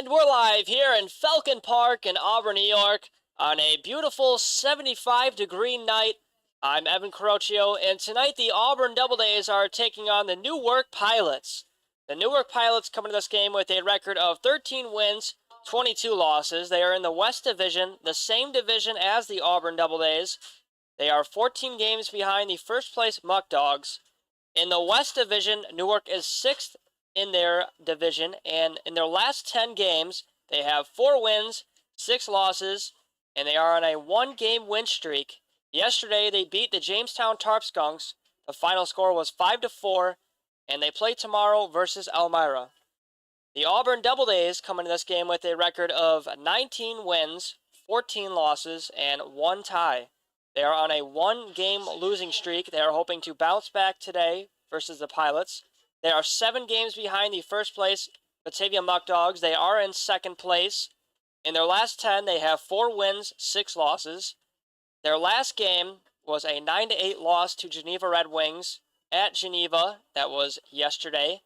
And we're live here in Falcon Park in Auburn, New York on a beautiful 75-degree night. I'm Evan Carocchio, and tonight the Auburn Doubledays are taking on the Newark Pilots. The Newark Pilots come into this game with a record of 13 wins, 22 losses. They are in the West Division, the same division as the Auburn Doubledays. They are 14 games behind the first place Muckdogs. In the West Division, Newark is 6th in their division, and in their last 10 games, they have 4 wins, 6 losses, and they are on a 1-game win streak. Yesterday, they beat the Jamestown Tarp Skunks. The final score was 5-4, and they play tomorrow versus Elmira. The Auburn Doubledays come into this game with a record of 19 wins, 14 losses, and 1 tie. They are on a 1-game losing streak. They are hoping to bounce back today versus the Pilots. They are 7 games behind the first place Batavia Muckdogs. They are in second place. In their last 10, they have 4 wins, 6 losses. Their last game was a 9-8 loss to Geneva Red Wings at Geneva. That was yesterday.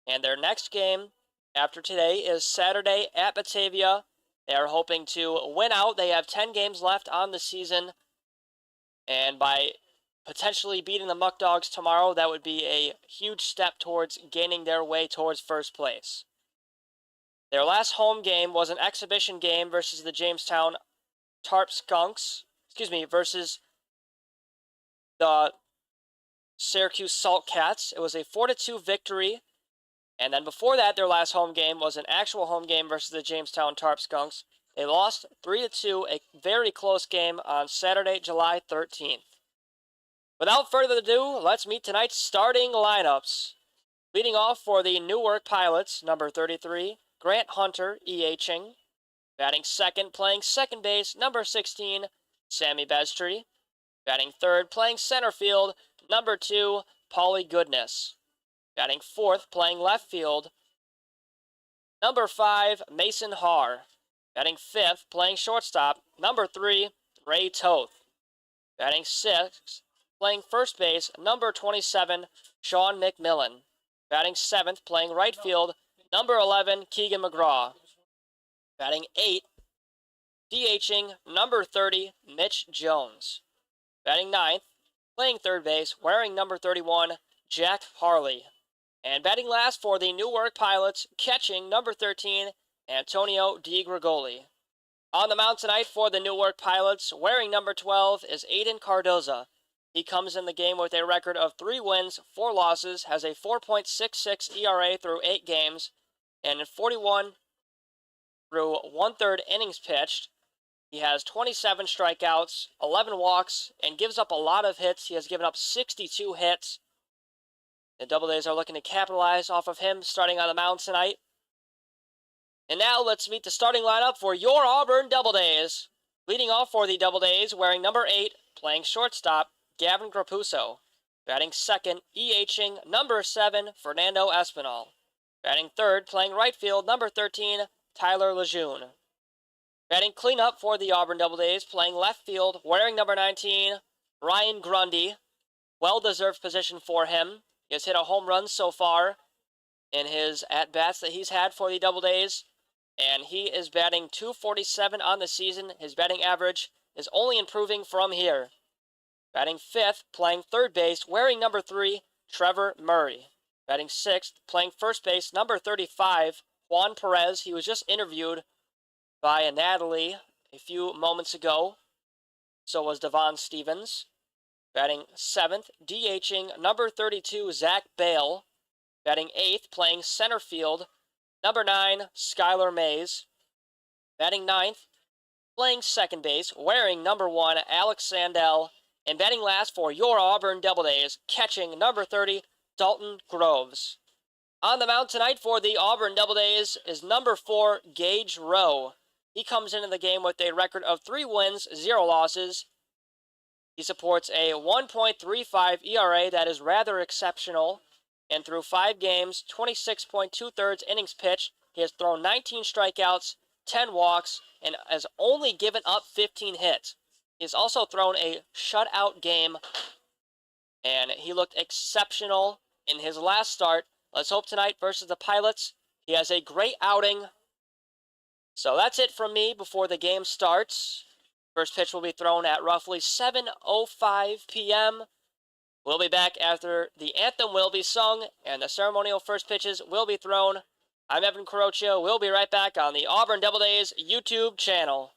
And their next game after today is Saturday at Batavia. They are hoping to win out. They have 10 games left on the season. And by potentially beating the Muckdogs tomorrow, that would be a huge step towards gaining their way towards first place. Their last home game was an exhibition game versus the Jamestown Tarp Skunks, versus the Syracuse Salt Cats. It was a 4-2 victory. And then before that, their last home game was an actual home game versus the Jamestown Tarp Skunks. They lost 3-2, a very close game on Saturday, July 13th. Without further ado, let's meet tonight's starting lineups. Leading off for the Newark Pilots, number 33, Grant Hunter, EHing. Batting second, playing second base, number 16, Sammy Bestry. Batting third, playing center field, number 2, Paulie Goodness. Batting fourth, playing left field, number 5, Mason Haar. Batting fifth, playing shortstop, number 3, Ray Toth. Batting sixth, playing first base, number 27, Sean McMillan. Batting seventh, playing right field, number 11, Keegan McGraw. Batting eighth, DHing, number 30, Mitch Jones. Batting ninth, playing third base, wearing number 31, Jack Harley. And batting last for the Newark Pilots, catching number 13, Antonio DiGregoli. On the mound tonight for the Newark Pilots, wearing number 12, is Aiden Cardoza. He comes in the game with a record of 3 wins, 4 losses, has a 4.66 ERA through 8 games, and in 41 through 1/3 innings pitched. He has 27 strikeouts, 11 walks, and gives up a lot of hits. He has given up 62 hits. The Doubledays are looking to capitalize off of him starting on the mound tonight. And now let's meet the starting lineup for your Auburn Doubledays. Leading off for the Doubledays, wearing number 8, playing shortstop, Gavin Grapuso. Batting second, EHing, number 7, Fernando Espinal. Batting third, playing right field, number 13, Tyler Lejeune. Batting cleanup for the Auburn Doubledays, playing left field, wearing number 19, Ryan Grundy. Well-deserved position for him. He has hit a home run so far in his at-bats that he's had for the Doubledays, and he is batting .247 on the season. His batting average is only improving from here. Batting fifth, playing third base, wearing number 3, Trevor Murray. Batting sixth, playing first base, number 35, Juan Perez. He was just interviewed by Natalie a few moments ago. So was Devon Stevens. Batting seventh, DHing, number 32, Zach Bale. Batting eighth, playing center field, number 9, Skylar Mays. Batting ninth, playing second base, wearing number 1, Alex Sandell. And batting last for your Auburn Doubledays, catching number 30, Dalton Groves. On the mound tonight for the Auburn Doubledays is number 4, Gage Rowe. He comes into the game with a record of 3 wins, 0 losses. He supports a 1.35 ERA that is rather exceptional. And through 5 games, 26.2 innings pitched, he has thrown 19 strikeouts, 10 walks, and has only given up 15 hits. He's also thrown a shutout game, and he looked exceptional in his last start. Let's hope tonight versus the Pilots, he has a great outing So that's it from me before the game starts. First pitch will be thrown at roughly 7:05 p.m. We'll be back after the anthem will be sung and the ceremonial first pitches will be thrown. I'm Evan Carocchio. We'll be right back on the Auburn Doubledays YouTube channel.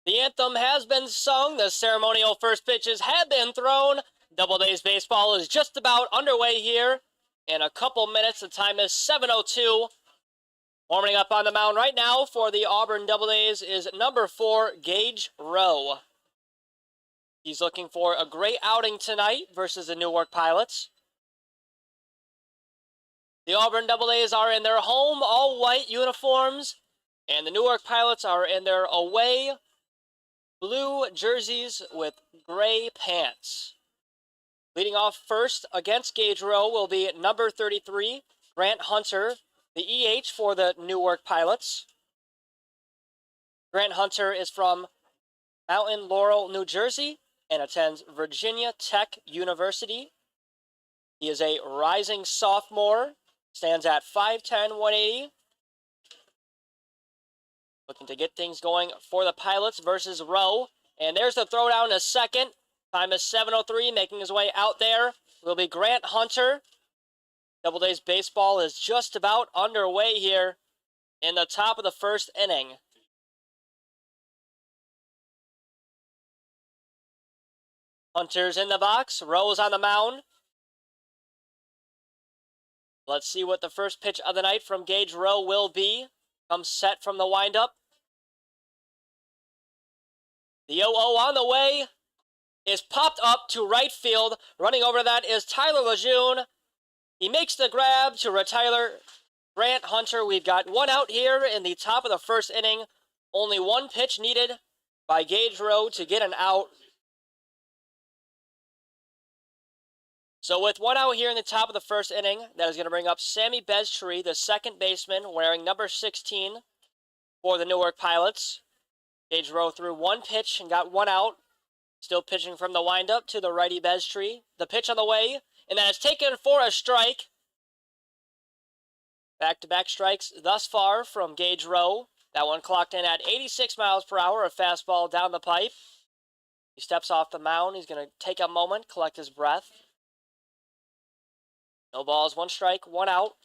The anthem has been sung. The ceremonial first pitches have been thrown. Doubledays baseball is just about underway here. In a couple minutes, the time is 7:02. Warming up on the mound right now for the Auburn Doubledays is number 4, Gage Rowe. He's looking for a great outing tonight versus the Newark Pilots. The Auburn Doubledays are in their home all-white uniforms, and the Newark Pilots are in their away blue jerseys with gray pants. Leading off first against Gage Rowe will be number 33, Grant Hunter, the EH for the Newark Pilots. Grant Hunter is from Mountain Laurel, New Jersey, and attends Virginia Tech University. He is a rising sophomore, stands at 5'10", 180. Looking to get things going for the Pilots versus Rowe. And there's the throwdown to second. Time is 7:03, making his way out there will be Grant Hunter. Doubledays baseball is just about underway here in the top of the first inning. Hunter's in the box. Rowe's on the mound. Let's see what the first pitch of the night from Gage Rowe will be. Comes set from the windup. The 0-0 on the way is popped up to right field. Running over that is Tyler Lejeune. He makes the grab to retire Grant Hunter. We've got one out here in the top of the first inning. Only one pitch needed by Gage Rowe to get an out. So with one out here in the top of the first inning, that is going to bring up Sammy Beztree, the second baseman, wearing number 16 for the Newark Pilots. Gage Rowe threw one pitch and got one out. Still pitching from the windup to the righty Beztree. The pitch on the way, and that is taken for a strike. Back-to-back strikes thus far from Gage Rowe. That one clocked in at 86 miles per hour, a fastball down the pipe. He steps off the mound. He's going to take a moment, collect his breath. No balls, one strike, one out.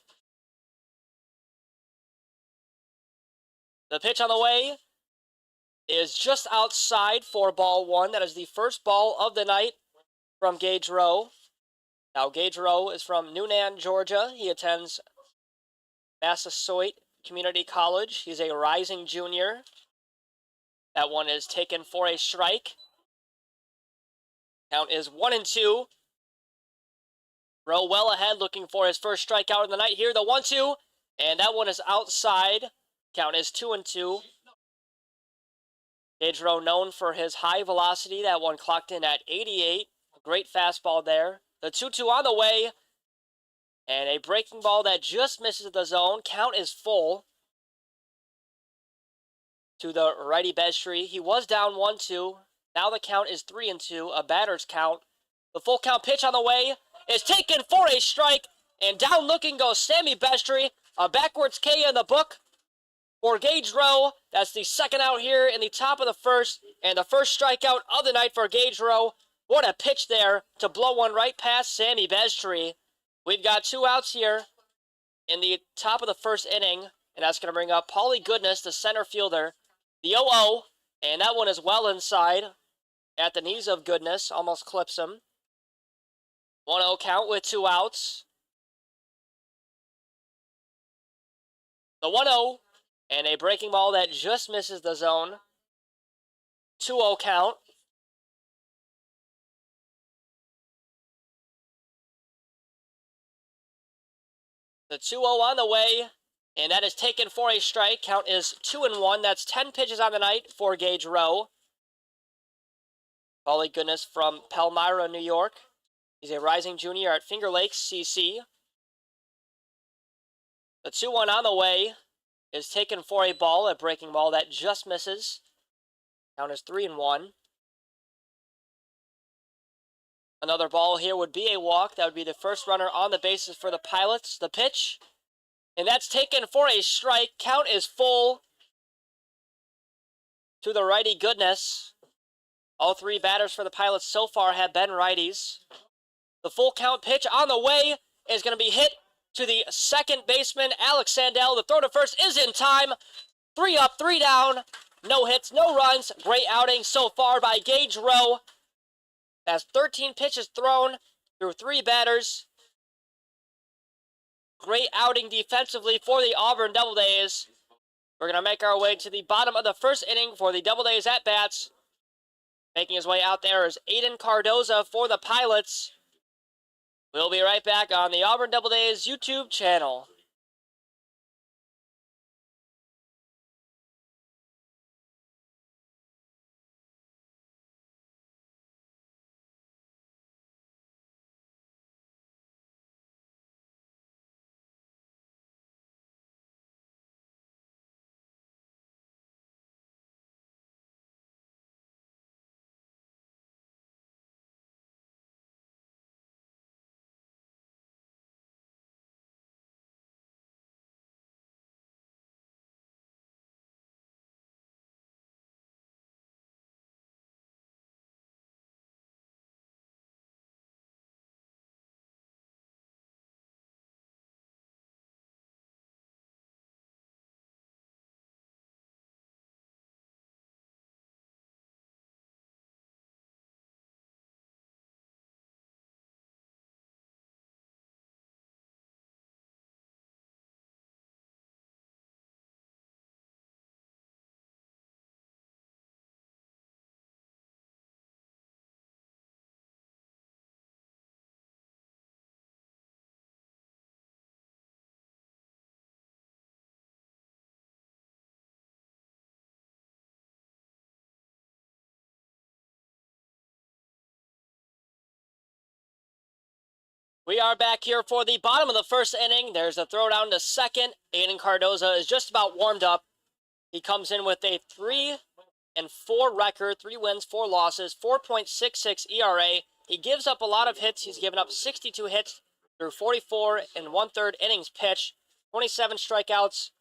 The pitch on the way is just outside for ball one. That is the first ball of the night from Gage Rowe. Now, Gage Rowe is from Newnan, Georgia. He attends Massasoit Community College. He's a rising junior. That one is taken for a strike. Count is 1-2. Rowe well ahead, looking for his first strikeout of the night here. The 1-2, and that one is outside. Count is 2-2. Gage Rowe known for his high velocity. That one clocked in at 88. A great fastball there. The 2-2 on the way, and a breaking ball that just misses the zone. Count is full to the righty Beztree. He was down 1-2. Now the count is 3-2, a batter's count. The full count pitch on the way is taken for a strike, and down looking goes Sammy Beztree. A backwards K in the book for Gage Rowe. That's the second out here in the top of the first, and the first strikeout of the night for Gage Rowe. What a pitch there to blow one right past Sammy Beztree. We've got two outs here in the top of the first inning, and that's going to bring up Paulie Goodness, the center fielder. The 0-0, and that one is well inside at the knees of Goodness, almost clips him. 1-0 count with two outs. The 1-0, and a breaking ball that just misses the zone. 2-0 count. The 2-0 on the way, and that is taken for a strike. Count is 2-1. That's 10 pitches on the night for Gage Rowe. Paulie Goodness from Palmyra, New York. He's a rising junior at Finger Lakes, CC. The 2-1 on the way is taken for a ball, a breaking ball that just misses. Count is 3-1. Another ball here would be a walk. That would be the first runner on the bases for the Pilots. The pitch, and that's taken for a strike. Count is full to the righty Goodness. All three batters for the Pilots so far have been righties. The full count pitch on the way is going to be hit to the second baseman, Alex Sandell. The throw to first is in time. 3 up, 3 down. No hits, no runs. Great outing so far by Gage Rowe. That's 13 pitches thrown through 3 batters. Great outing defensively for the Auburn Doubledays. We're going to make our way to the bottom of the first inning for the Doubledays at-bats. Making his way out there is Aiden Cardoza for the Pilots. We'll be right back on the Auburn Doubledays YouTube channel. We are back here for the bottom of the first inning. There's a throw down to second. Aiden Cardoza is just about warmed up. He comes in with a 3-4 record, 3 wins, 4 losses, 4.66 ERA. He gives up a lot of hits. He's given up 62 hits through 44 and 1/3 innings pitched, 27 strikeouts,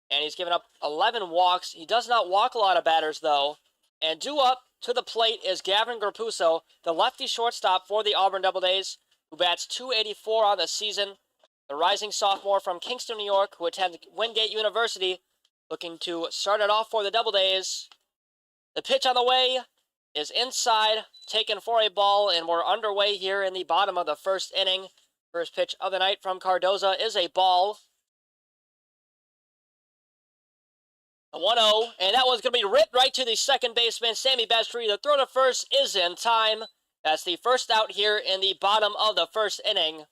and he's given up 11 walks. He does not walk a lot of batters, though. And due up to the plate is Gavin Grapuso, the lefty shortstop for the Auburn Doubledays, who bats .284 on the season. The rising sophomore from Kingston, New York, who attends Wingate University, looking to start it off for the Doubledays. The pitch on the way is inside, taken for a ball, and we're underway here in the bottom of the first inning. First pitch of the night from Cardoza is a ball. A 1-0, and that one's going to be ripped right to the second baseman, Sammy Bestry. The throw to first is in time. That's the first out here in the bottom of the first inning.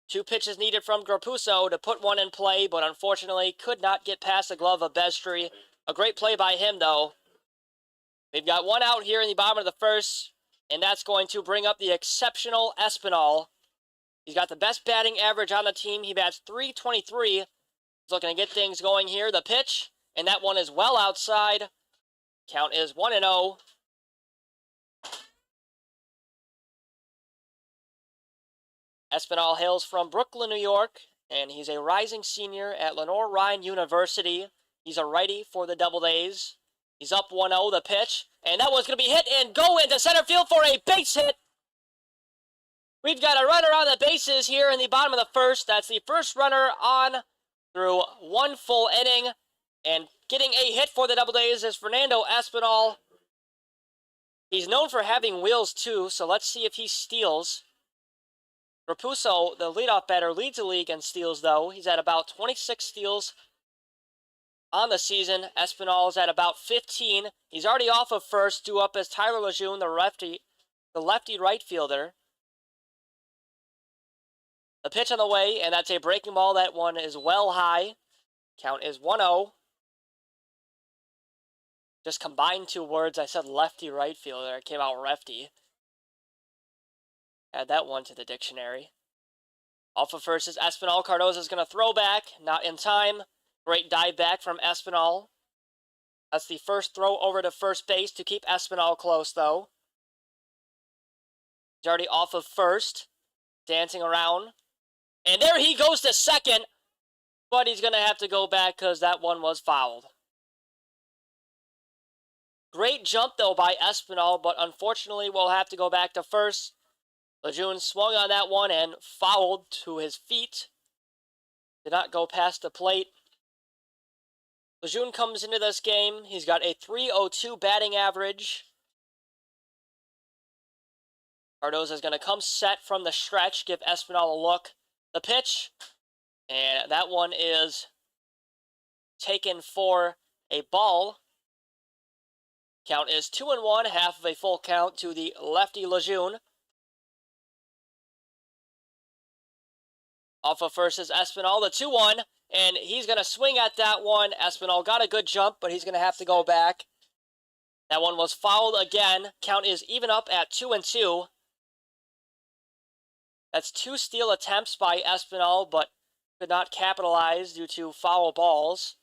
2 pitches needed from Grapuso to put one in play, but unfortunately could not get past the glove of Bestry. A great play by him, though. We've got 1 out here in the bottom of the first, and that's going to bring up the exceptional Espinal. He's got the best batting average on the team. He bats .323. He's looking to get things going here. The pitch, and that one is well outside. Count is 1-0. Espinal hails from Brooklyn, New York, and he's a rising senior at Lenoir-Rhyne University. He's a righty for the Doubledays. He's up 1-0, the pitch, and that one's going to be hit and go into center field for a base hit. We've got a runner on the bases here in the bottom of the first. That's the first runner on through 1 full inning, and getting a hit for the Doubledays is Fernando Espinal. He's known for having wheels, too, so let's see if he steals. Rapuso, the leadoff batter, leads the league in steals, though. He's at about 26 steals on the season. Espinal is at about 15. He's already off of first, due up as Tyler Lejeune, the lefty right fielder. The pitch on the way, and that's a breaking ball. That one is well high. Count is 1-0. Just combined 2 words. I said lefty right fielder. It came out lefty. Add that one to the dictionary. Off of first is Espinal. Cardoza is going to throw back. Not in time. Great dive back from Espinal. That's the first throw over to first base to keep Espinal close, though. He's already off of first. Dancing around. And there he goes to second. But he's going to have to go back because that one was fouled. Great jump, though, by Espinal, but unfortunately we'll have to go back to first. Lejeune swung on that one and fouled to his feet. Did not go past the plate. Lejeune comes into this game. He's got a .302 batting average. Cardozo's going to come set from the stretch, give Espinal a look. The pitch, and that one is taken for a ball. Count is 2-1, half of a full count to the lefty Lejeune. Off of first is Espinal, the 2-1, and he's going to swing at that one. Espinal got a good jump, but he's going to have to go back. That one was fouled again. Count is even up at 2-2. That's 2 steal attempts by Espinal, but could not capitalize due to foul balls.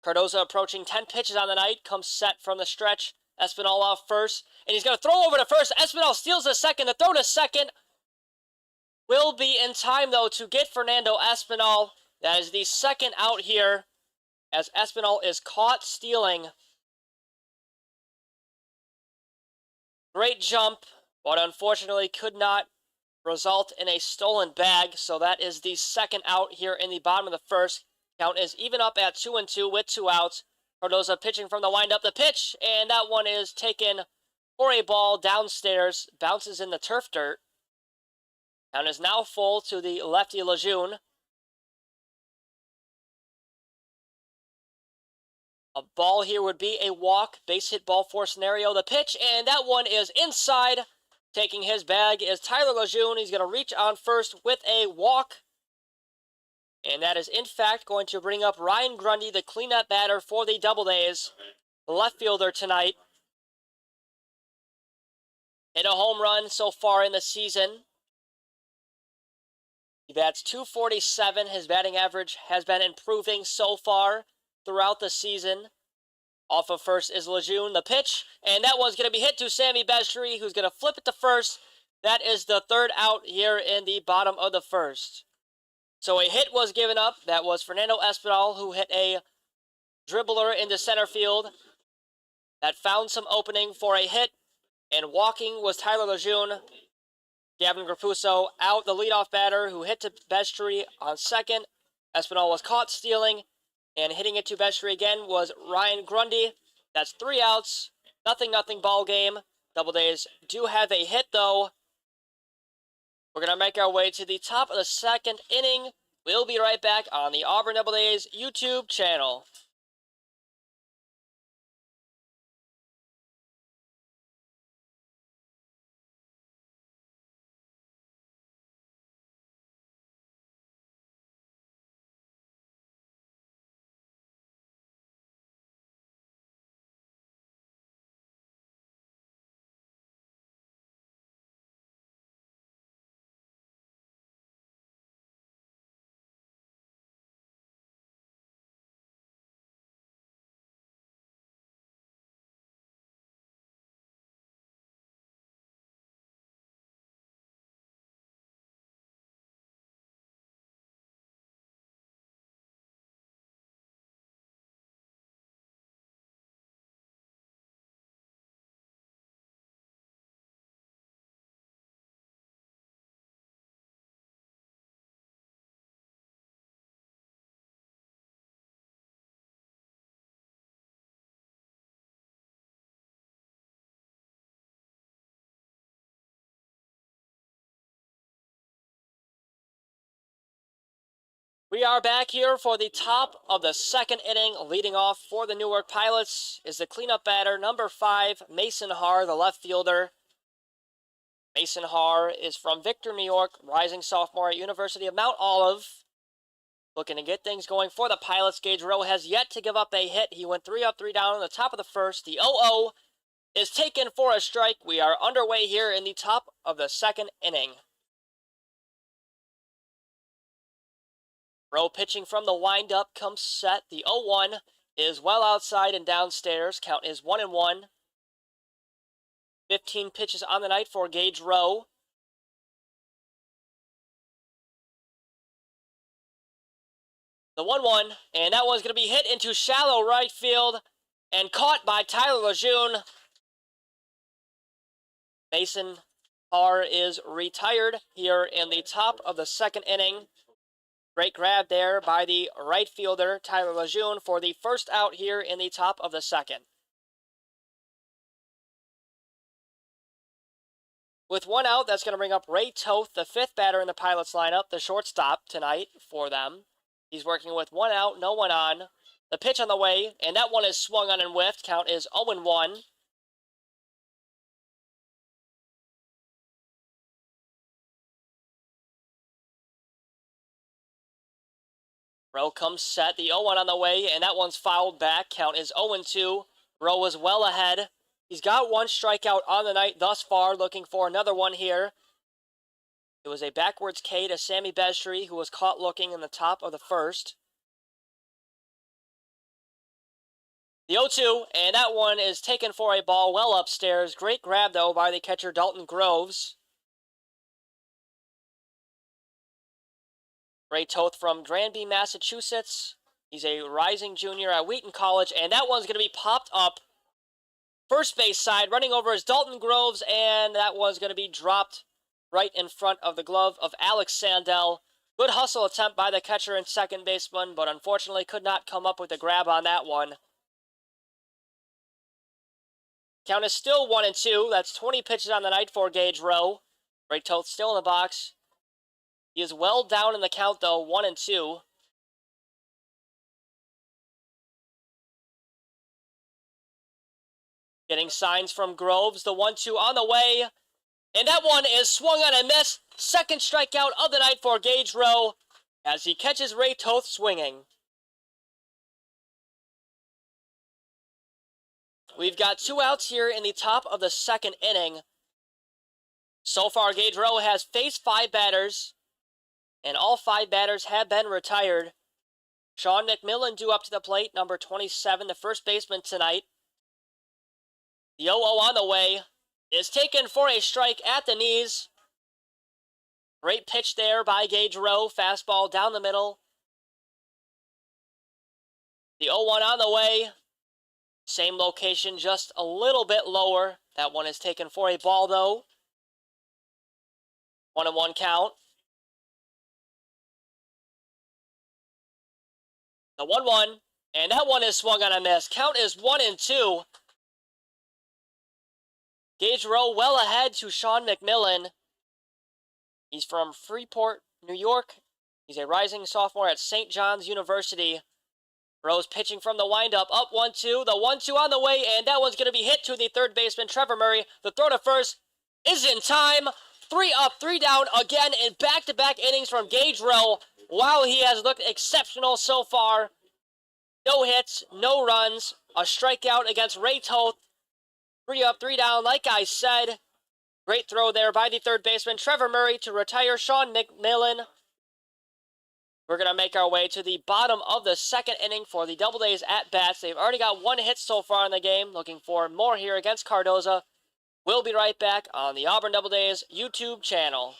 Cardozo approaching 10 pitches on the night, comes set from the stretch. Espinal off first, and he's going to throw over to first. Espinal steals the second. The throw to second will be in time, though, to get Fernando Espinal. That is the second out here, as Espinal is caught stealing. Great jump, but unfortunately could not result in a stolen bag, so that is the second out here in the bottom of the first. Count is even up at 2-2 with 2 outs. Cardozo pitching from the windup. The pitch, and that one is taken for a ball downstairs. Bounces in the turf dirt. Count is now full to the lefty Lejeune. A ball here would be a walk. Base hit ball four scenario. The pitch, and that one is inside. Taking his bag is Tyler Lejeune. He's going to reach on first with a walk. And that is, in fact, going to bring up Ryan Grundy, the cleanup batter for the Doubledays, left fielder tonight. Hit a home run so far in the season. He bats .247. His batting average has been improving so far throughout the season. Off of first is Lejeune. The pitch, and that one's going to be hit to Sammy Bestry, who's going to flip it to first. That is the third out here in the bottom of the first. So a hit was given up. That was Fernando Espinal, who hit a dribbler into center field. That found some opening for a hit, and walking was Tyler Lejeune. Gavin Grapuso out, the leadoff batter, who hit to Bestry on second. Espinal was caught stealing, and hitting it to Bestry again was Ryan Grundy. That's 3 outs, 0-0 ball game. Doubledays do have a hit, though. We're going to make our way to the top of the second inning. We'll be right back on the Auburn Doubledays YouTube channel. We are back here for the top of the second inning. Leading off for the Newark Pilots is the cleanup batter, number 5, Mason Haar, the left fielder. Mason Haar is from Victor, New York, rising sophomore at University of Mount Olive. Looking to get things going for the Pilots. Gage Rowe has yet to give up a hit. He went 3 up, 3 down in the top of the first. The 0-0 is taken for a strike. We are underway here in the top of the second inning. Rowe pitching from the windup comes set. The 0-1 is well outside and downstairs. Count is 1-1. 15 pitches on the night for Gage Rowe. The 1-1, and that one's going to be hit into shallow right field and caught by Tyler Lejeune. Mason Haar is retired here in the top of the second inning. Great grab there by the right fielder, Tyler Lejeune, for the first out here in the top of the second. With one out, that's going to bring up Ray Toth, the fifth batter in the Pilots lineup, the shortstop tonight for them. He's working with one out, no one on. The pitch on the way, and that one is swung on and whiffed. Count is 0-1. Rowe comes set, the 0-1 on the way, and that one's fouled back. Count is 0-2. Rowe was well ahead. He's got one strikeout on the night thus far, looking for another one here. It was a backwards K to Sammy Bestry, who was caught looking in the top of the first. The 0-2, and that one is taken for a ball well upstairs. Great grab, though, by the catcher Dalton Groves. Ray Toth from Granby, Massachusetts. He's a rising junior at Wheaton College, and that one's going to be popped up first base side. Running over is Dalton Groves, and that one's going to be dropped right in front of the glove of Alex Sandell. Good hustle attempt by the catcher and second baseman, but unfortunately could not come up with a grab on that one. Count is still 1-2. That's 20 pitches on the night for Gage Rowe. Ray Toth still in the box. He is well down in the count, though, 1-2. Getting signs from Groves. The 1-2 on the way. And that one is swung on and missed. Second strikeout of the night for Gage Rowe as he catches Ray Toth swinging. We've got two outs here in the top of the second inning. So far, Gage Rowe has faced 5 batters, and all 5 batters have been retired. Sean McMillan due up to the plate, number 27, the first baseman tonight. The 0-0 on the way is taken for a strike at the knees. Great pitch there by Gage Rowe. Fastball down the middle. The 0-1 on the way. Same location, just a little bit lower. That one is taken for a ball, though. 1-1 count. The 1-1, and that one is swung on a miss. Count is 1-2. Gage Rowe well ahead to Sean McMillan. He's from Freeport, New York. He's a rising sophomore at St. John's University. Rowe's pitching from the windup, up 1-2. The 1-2 on the way, and that one's going to be hit to the third baseman, Trevor Murray. The throw to first is in time. 3 up, 3 down again in back-to-back innings from Gage Rowe. Wow, he has looked exceptional so far. No hits, no runs, a strikeout against Ray Toth. 3 up, 3 down, like I said. Great throw there by the third baseman, Trevor Murray, to retire Sean McMillan. We're going to make our way to the bottom of the second inning for the Doubledays at-bats. They've already got 1 hit so far in the game. Looking for more here against Cardoza. We'll be right back on the Auburn Doubledays YouTube channel.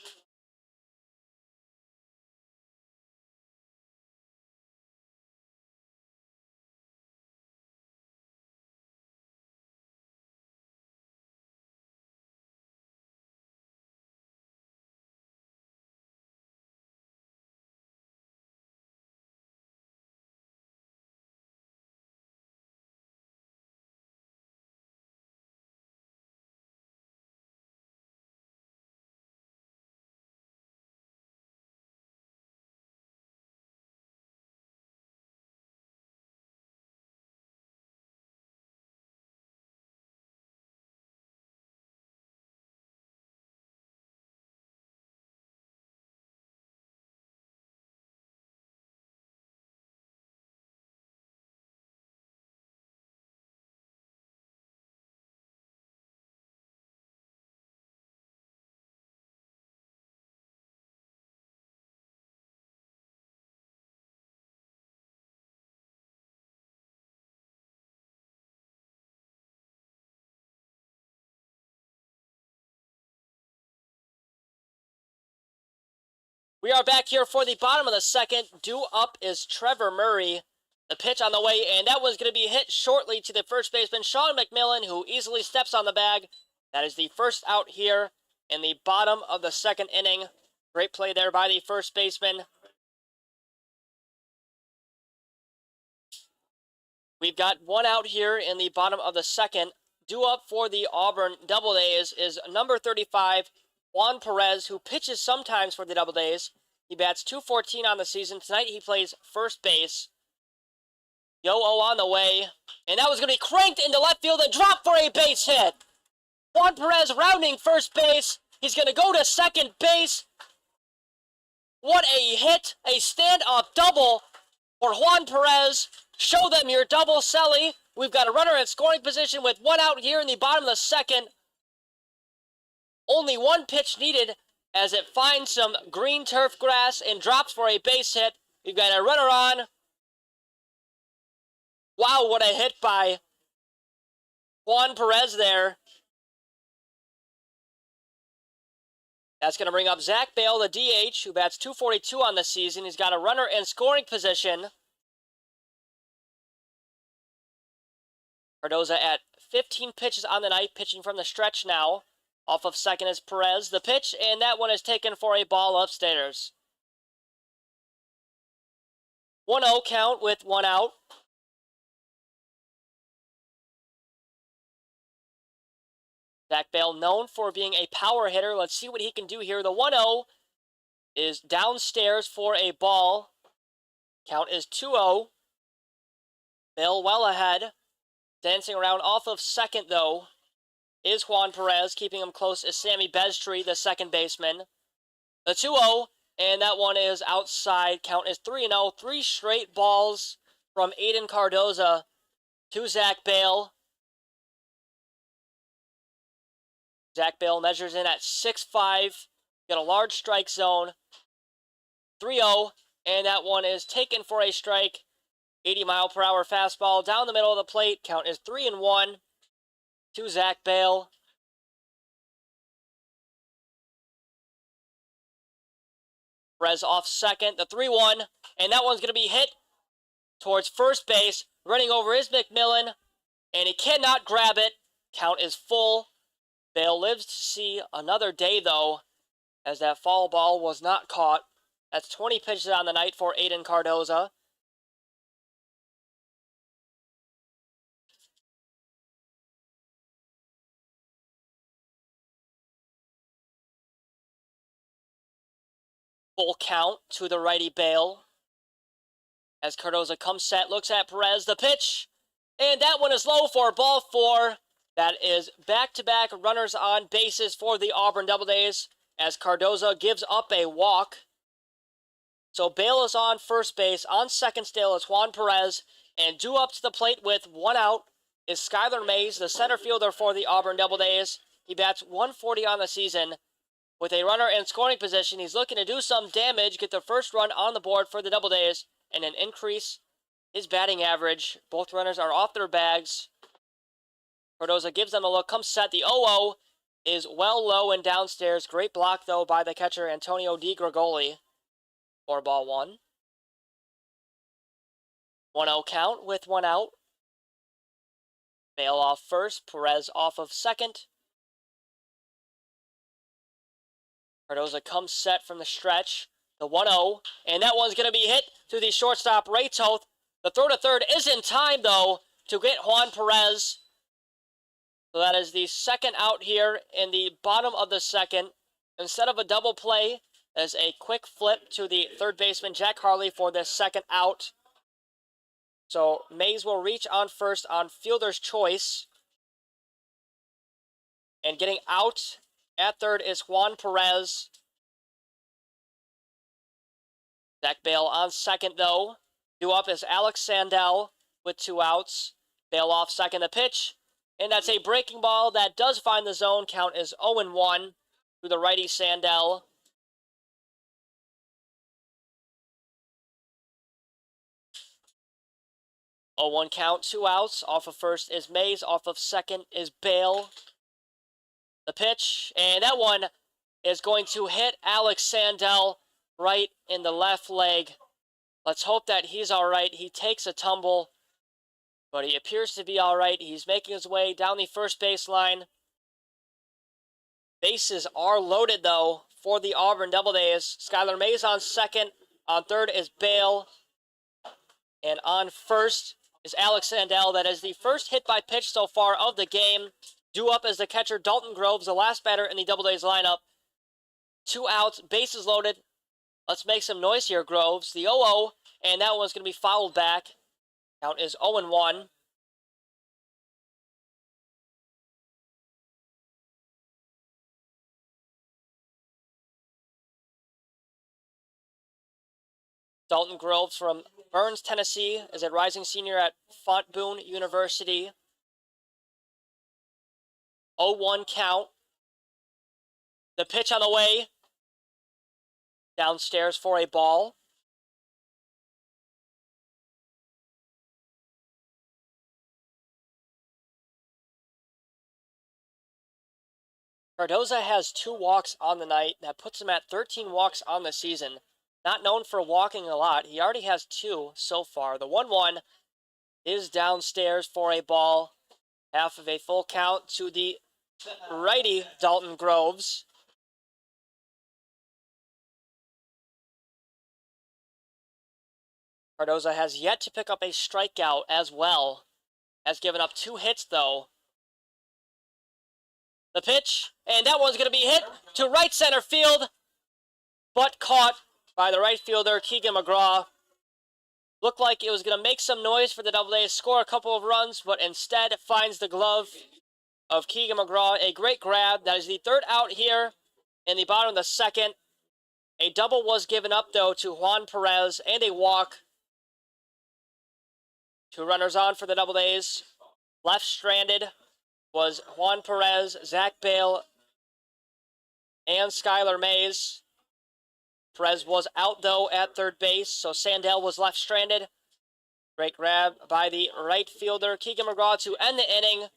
We are back here for the bottom of the second. Due up is Trevor Murray. The pitch on the way, and that was going to be hit shortly to the first baseman, Sean McMillan, who easily steps on the bag. That is the first out here in the bottom of the second inning. Great play there by the first baseman. We've got one out here in the bottom of the second. Due up for the Auburn Doubledays is number 35, Juan Perez, who pitches sometimes for the Doubledays. He bats .214 on the season. Tonight he plays first base. Yo-oh on the way. And that was going to be cranked into left field and dropped for a base hit. Juan Perez rounding first base. He's going to go to second base. What a hit. A stand-up double for Juan Perez. Show them your double, Selly. We've got a runner in scoring position with one out here in the bottom of the second. Only one pitch needed as it finds some green turf grass and drops for a base hit. We've got a runner on. Wow, what a hit by Juan Perez there. That's going to bring up Zach Bale, the DH, who bats .242 on the season. He's got a runner in scoring position. Cardoza at 15 pitches on the night, pitching from the stretch now. Off of second is Perez. The pitch, and that one is taken for a ball upstairs. 1-0 count with one out. Zach Bale known for being a power hitter. Let's see what he can do here. The 1-0 is downstairs for a ball. Count is 2-0. Bale well ahead. Dancing around off of second, though, is Juan Perez. Keeping him close is Sammy Bestry, the second baseman. The 2-0, and that one is outside. Count is 3-0. Three straight balls from Aiden Cardoza to Zach Bale. Zach Bale measures in at 6'5". Got a large strike zone. 3-0, and that one is taken for a strike. 80-mile-per-hour fastball down the middle of the plate. Count is 3-1 to Zach Bale. Perez off second. The 3-1, and that one's going to be hit towards first base. Running over is McMillan, and he cannot grab it. Count is full. Bale lives to see another day, though, as that foul ball was not caught. That's 20 pitches on the night for Aiden Cardoza. Full count to the righty Bale. As Cardoza comes set, looks at Perez, the pitch, and that one is low for ball four. That is back-to-back runners on bases for the Auburn Doubledays as Cardoza gives up a walk. So Bale is on first base. On second still is Juan Perez, and due up to the plate with one out is Skylar Mays, the center fielder for the Auburn Doubledays. He bats .140 on the season. With a runner in scoring position, he's looking to do some damage, get the first run on the board for the Doubledays, and an increase his batting average. Both runners are off their bags. Cardoza gives them a look, comes set. The 0-0 is well low and downstairs. Great block, though, by the catcher, Antonio Di Gregoli, for ball one. 1-0 count with one out. Bale off first, Perez off of second. Cardoza comes set from the stretch. The 1-0, and that one's going to be hit to the shortstop, Ray Toth. The throw to third is in time, though, to get Juan Perez. So that is the second out here in the bottom of the second. Instead of a double play, there's a quick flip to the third baseman, Jack Harley, for this second out. So Mays will reach on first on fielder's choice. And getting out at third is Juan Perez. Zach Bale on second, though. Due up is Alex Sandell with two outs. Bale off second, the pitch. And that's a breaking ball that does find the zone. Count is 0-1 to the righty Sandell. Oh, 1 count, 2 outs. Off of first is Mays. Off of second is Bale. The pitch, and that one is going to hit Alex Sandell right in the left leg. Let's hope that he's all right. He takes a tumble, but he appears to be all right. He's making his way down the first baseline. Bases are loaded, though, for the Auburn Doubledays. Skylar Mays on second. On third is Bale. And on first is Alex Sandell. That is the first hit by pitch so far of the game. Due up as the catcher, Dalton Groves, the last batter in the Doubledays lineup. 2 outs, bases loaded. Let's make some noise here, Groves. The 0-0, and that one's going to be fouled back. Count is 0-1. Dalton Groves from Burns, Tennessee, is a rising senior at Fontbonne University. 0-1 count. The pitch on the way. Downstairs for a ball. Cardoza has 2 walks on the night. That puts him at 13 walks on the season. Not known for walking a lot. He already has 2 so far. The 1-1 is downstairs for a ball. Half of a full count to the righty Dalton Groves. Cardoza has yet to pick up a strikeout as well. Has given up 2 hits though. The pitch, and that one's going to be hit to right center field, but caught by the right fielder, Keegan McGraw. Looked like it was going to make some noise for the Doubledays, score a couple of runs, but instead it finds the glove of Keegan McGraw. A great grab. That is the 3rd out here in the bottom of the 2nd. A double was given up, though, to Juan Perez, and a walk. 2 runners on for the Doubledays. Left stranded was Juan Perez, Zach Bale, and Skylar Mays. Perez was out, though, at third base, so Sandell was left stranded. Great grab by the right fielder, Keegan McGraw, to end the inning.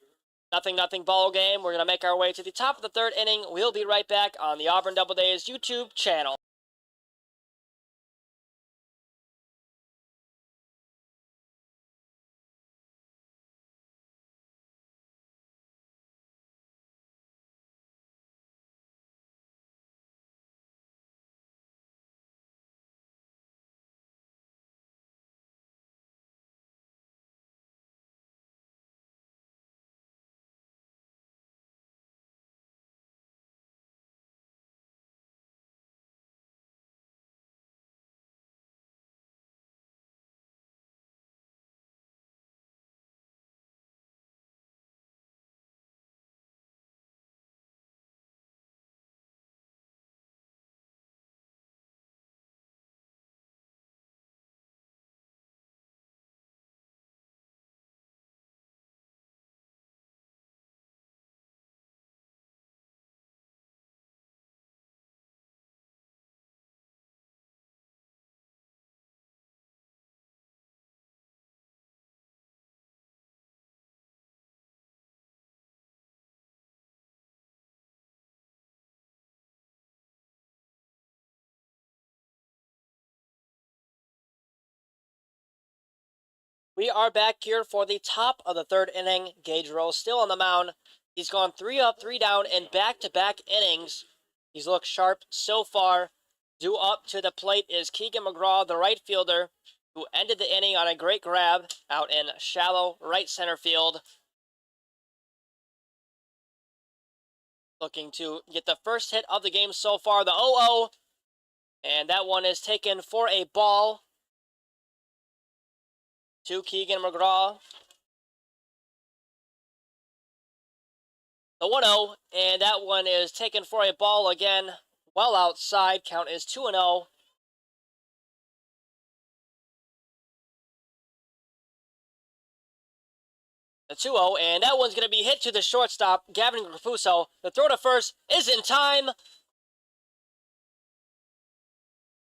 0-0 ball game. We're going to make our way to the top of the 3rd inning. We'll be right back on the Auburn Doubledays YouTube channel. We are back here for the top of the 3rd inning. Gage Rose still on the mound. He's gone 3 up, 3 down in back-to-back innings. He's looked sharp so far. Due up to the plate is Keegan McGraw, the right fielder, who ended the inning on a great grab out in shallow right center field. Looking to get the first hit of the game so far, the 0-0. And that one is taken for a ball to Keegan McGraw. The 1-0, and that one is taken for a ball again, well outside. Count is 2-0. The 2-0, and that one's going to be hit to the shortstop, Gavin Grapuso. The throw to first is in time.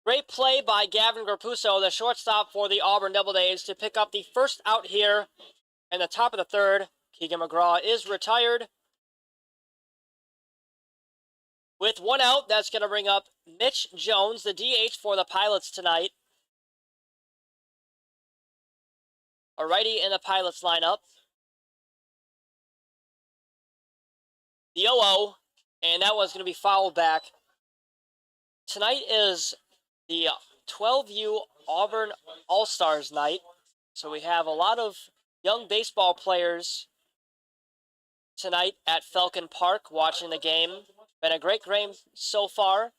Great play by Gavin Grapuso, the shortstop for the Auburn Doubledays, to pick up the first out here in the top of the 3rd. Keegan McGraw is retired. With 1 out, that's going to bring up Mitch Jones, the DH for the Pilots tonight. A righty in the Pilots lineup. The 0-0, and that one's going to be fouled back. Tonight is the 12U Auburn All-Stars night. So we have a lot of young baseball players tonight at Falcon Park watching the game. Been a great game so far.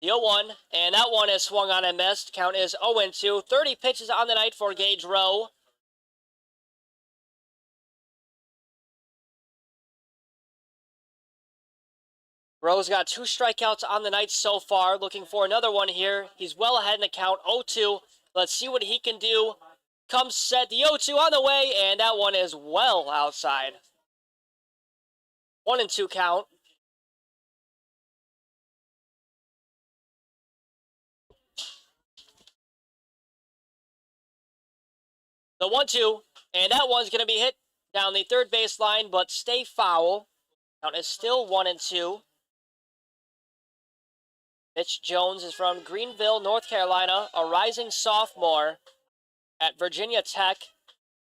The 0-1, and that one is swung on and missed. Count is 0-2. 30 pitches on the night for Gage Rowe. Rowe's got 2 strikeouts on the night so far. Looking for another one here. He's well ahead in the count, 0-2. Let's see what he can do. Comes set, the 0-2 on the way, and that one is well outside. 1-2 count. The 1-2, and that one's going to be hit down the third baseline, but stay foul. Count is still 1-2. Mitch Jones is from Greenville, North Carolina, a rising sophomore at Virginia Tech,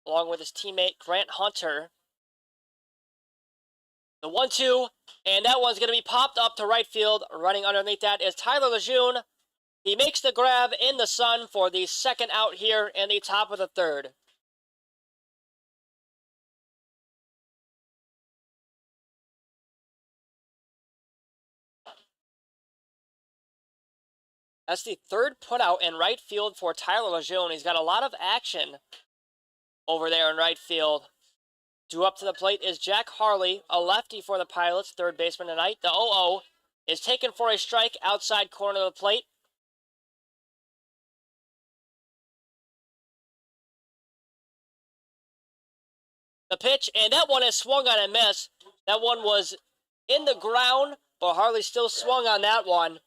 along with his teammate Grant Hunter. The 1-2, and that one's going to be popped up to right field. Running underneath that is Tyler Lejeune. He makes the grab in the sun for the second out here in the top of the third. That's the third putout in right field for Tyler Lejeune. He's got a lot of action over there in right field. Due up to the plate is Jack Harley, a lefty for the Pilots, third baseman tonight. The 0-0 is taken for a strike outside corner of the plate. The pitch, and that one is swung on and missed. That one was in the ground, but Harley still swung on that one.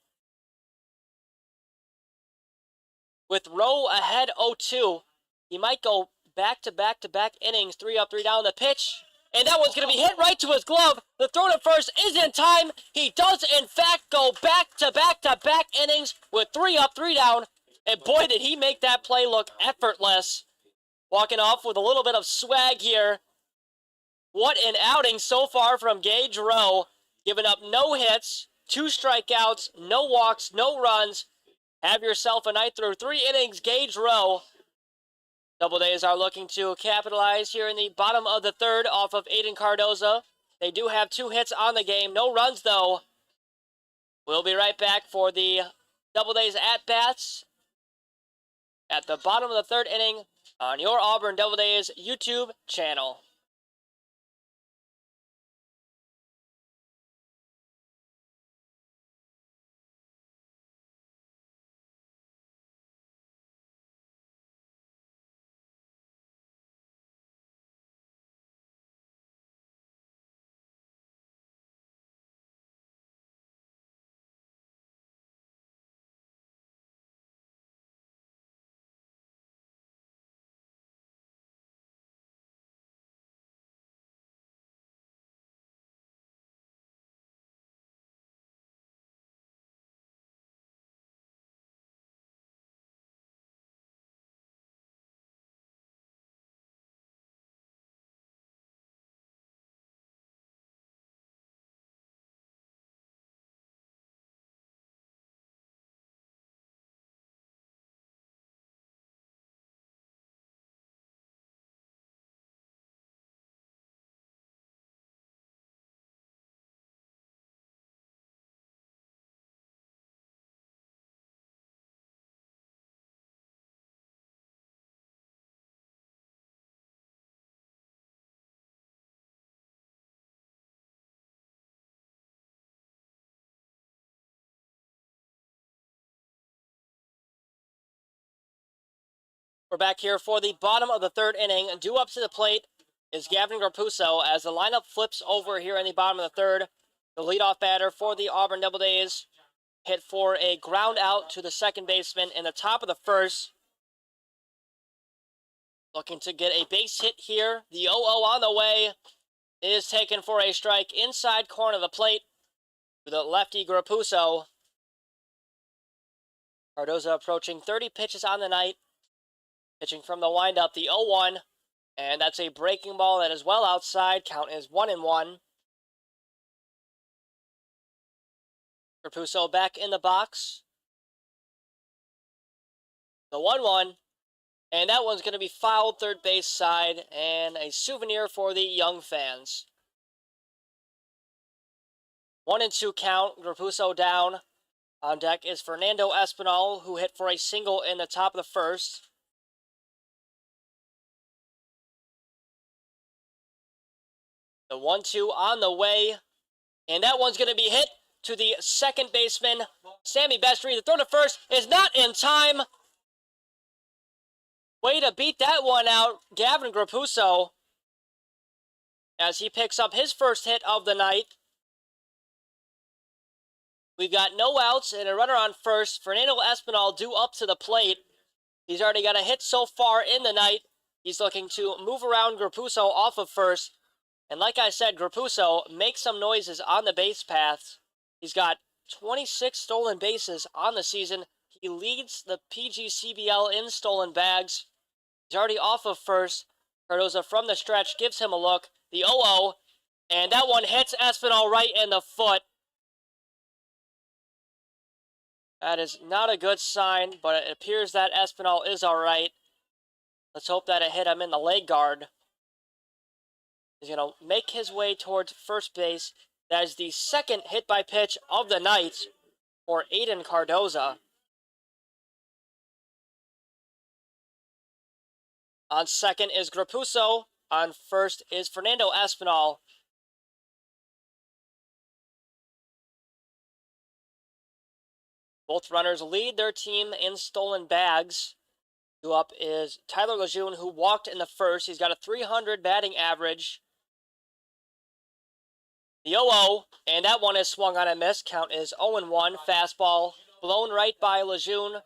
With Rowe ahead 0-2, he might go back-to-back-to-back innings, 3 up, 3 down. The pitch, and that one's going to be hit right to his glove. The throw to first is in time. He does, in fact, go back-to-back-to-back innings with 3 up, 3 down. And boy, did he make that play look effortless. Walking off with a little bit of swag here. What an outing so far from Gage Rowe. Giving up no hits, 2 strikeouts, no walks, no runs. Have yourself a night through 3 innings, Gage Rowe. Doubledays are looking to capitalize here in the bottom of the third off of Aiden Cardoza. They do have 2 hits on the game, no runs though. We'll be right back for the Doubledays at-bats at the bottom of the third inning on your Auburn Doubledays YouTube channel. We're back here for the bottom of the third inning. Due up to the plate is Gavin Grapuso as the lineup flips over here in the bottom of the third. The leadoff batter for the Auburn Doubledays hit for a ground out to the second baseman in the top of the first. Looking to get a base hit here. The 0-0 on the way is taken for a strike inside corner of the plate to the lefty Grapuso. Cardoza approaching 30 pitches on the night. Pitching from the windup, the 0-1, and that's a breaking ball that is well outside. Count is 1-1. Grapuso back in the box. The 1-1. And that one's going to be fouled third base side and a souvenir for the young fans. 1-2 count. Grapuso down. On deck is Fernando Espinal, who hit for a single in the top of the first. The 1-2 on the way. And that one's going to be hit to the second baseman, Sammy Bestry. The throw to first is not in time. Way to beat that one out, Gavin Grapuso, as he picks up his first hit of the night. We've got no outs and a runner on first. Fernando Espinal due up to the plate. He's already got a hit so far in the night. He's looking to move around Grapuso off of first. And like I said, Grapuso makes some noises on the base paths. He's got 26 stolen bases on the season. He leads the PGCBL in stolen bags. He's already off of first. Cardoza from the stretch gives him a look. The 0-0. And that one hits Espinal right in the foot. That is not a good sign, but it appears that Espinal is all right. Let's hope that it hit him in the leg guard. He's going to make his way towards first base. That is the second hit by pitch of the night for Aiden Cardoza. On second is Grapuso. On first is Fernando Espinal. Both runners lead their team in stolen bags. Due up is Tyler Lejeune, who walked in the first. He's got a .300 batting average. The 0-0, and that one is swung on and missed. Count is 0-1. Fastball blown right by Lejeune.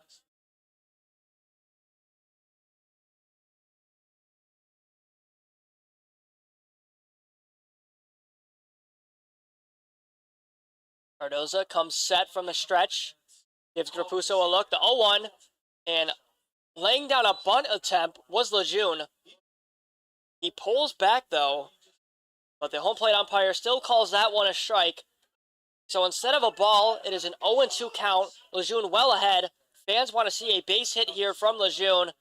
Cardoza comes set from the stretch. Gives Grapuso a look. The 0-1, and laying down a bunt attempt was Lejeune. He pulls back, though, but the home plate umpire still calls that one a strike. So instead of a ball, it is an 0-2 count. Lejeune well ahead. Fans want to see a base hit here from Lejeune.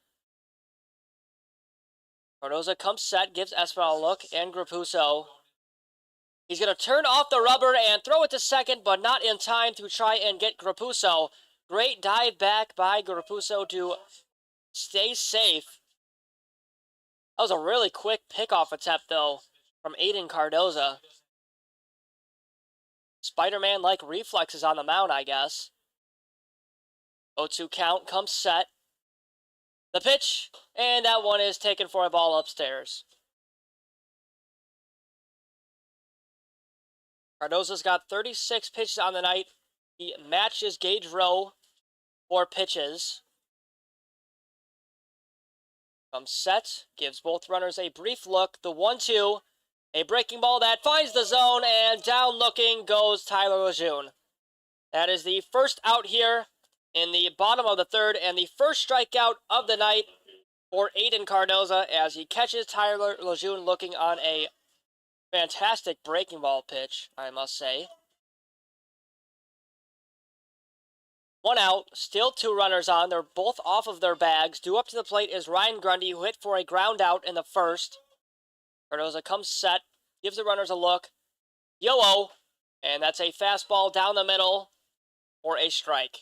Cardoza comes set, gives Espinal a look, and Grapuso. He's going to turn off the rubber and throw it to second, but not in time to try and get Grapuso. Great dive back by Grapuso to stay safe. That was a really quick pickoff attempt, though, from Aiden Cardoza. Spider-Man-like reflexes on the mound, I guess. 0-2 count, comes set. The pitch, and that one is taken for a ball upstairs. Cardoza's got 36 pitches on the night. He matches Gage Rowe for pitches. Comes set, gives both runners a brief look. The 1-2, a breaking ball that finds the zone, and down looking goes Tyler Lejeune. That is the first out here in the bottom of the third, and the first strikeout of the night for Aiden Cardoza as he catches Tyler Lejeune looking on a fantastic breaking ball pitch, I must say. One out, still two runners on. They're both off of their bags. Due up to the plate is Ryan Grundy, who hit for a ground out in the first. Cardoza comes set, gives the runners a look. Yo-oh, and that's a fastball down the middle for a strike.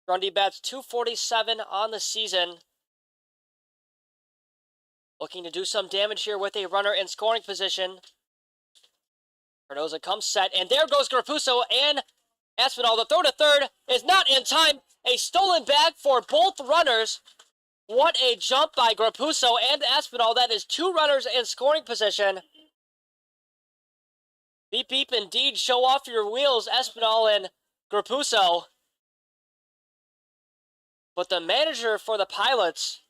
Grundy bats .247 on the season. Looking to do some damage here with a runner in scoring position. Cardoza comes set, and there goes Grapuso and Espinal. The throw to third is not in time. A stolen bag for both runners. What a jump by Grapuso and Espinal. That is two runners in scoring position. Beep, beep, indeed. Show off your wheels, Espinal and Grapuso. But the manager for the Pilots,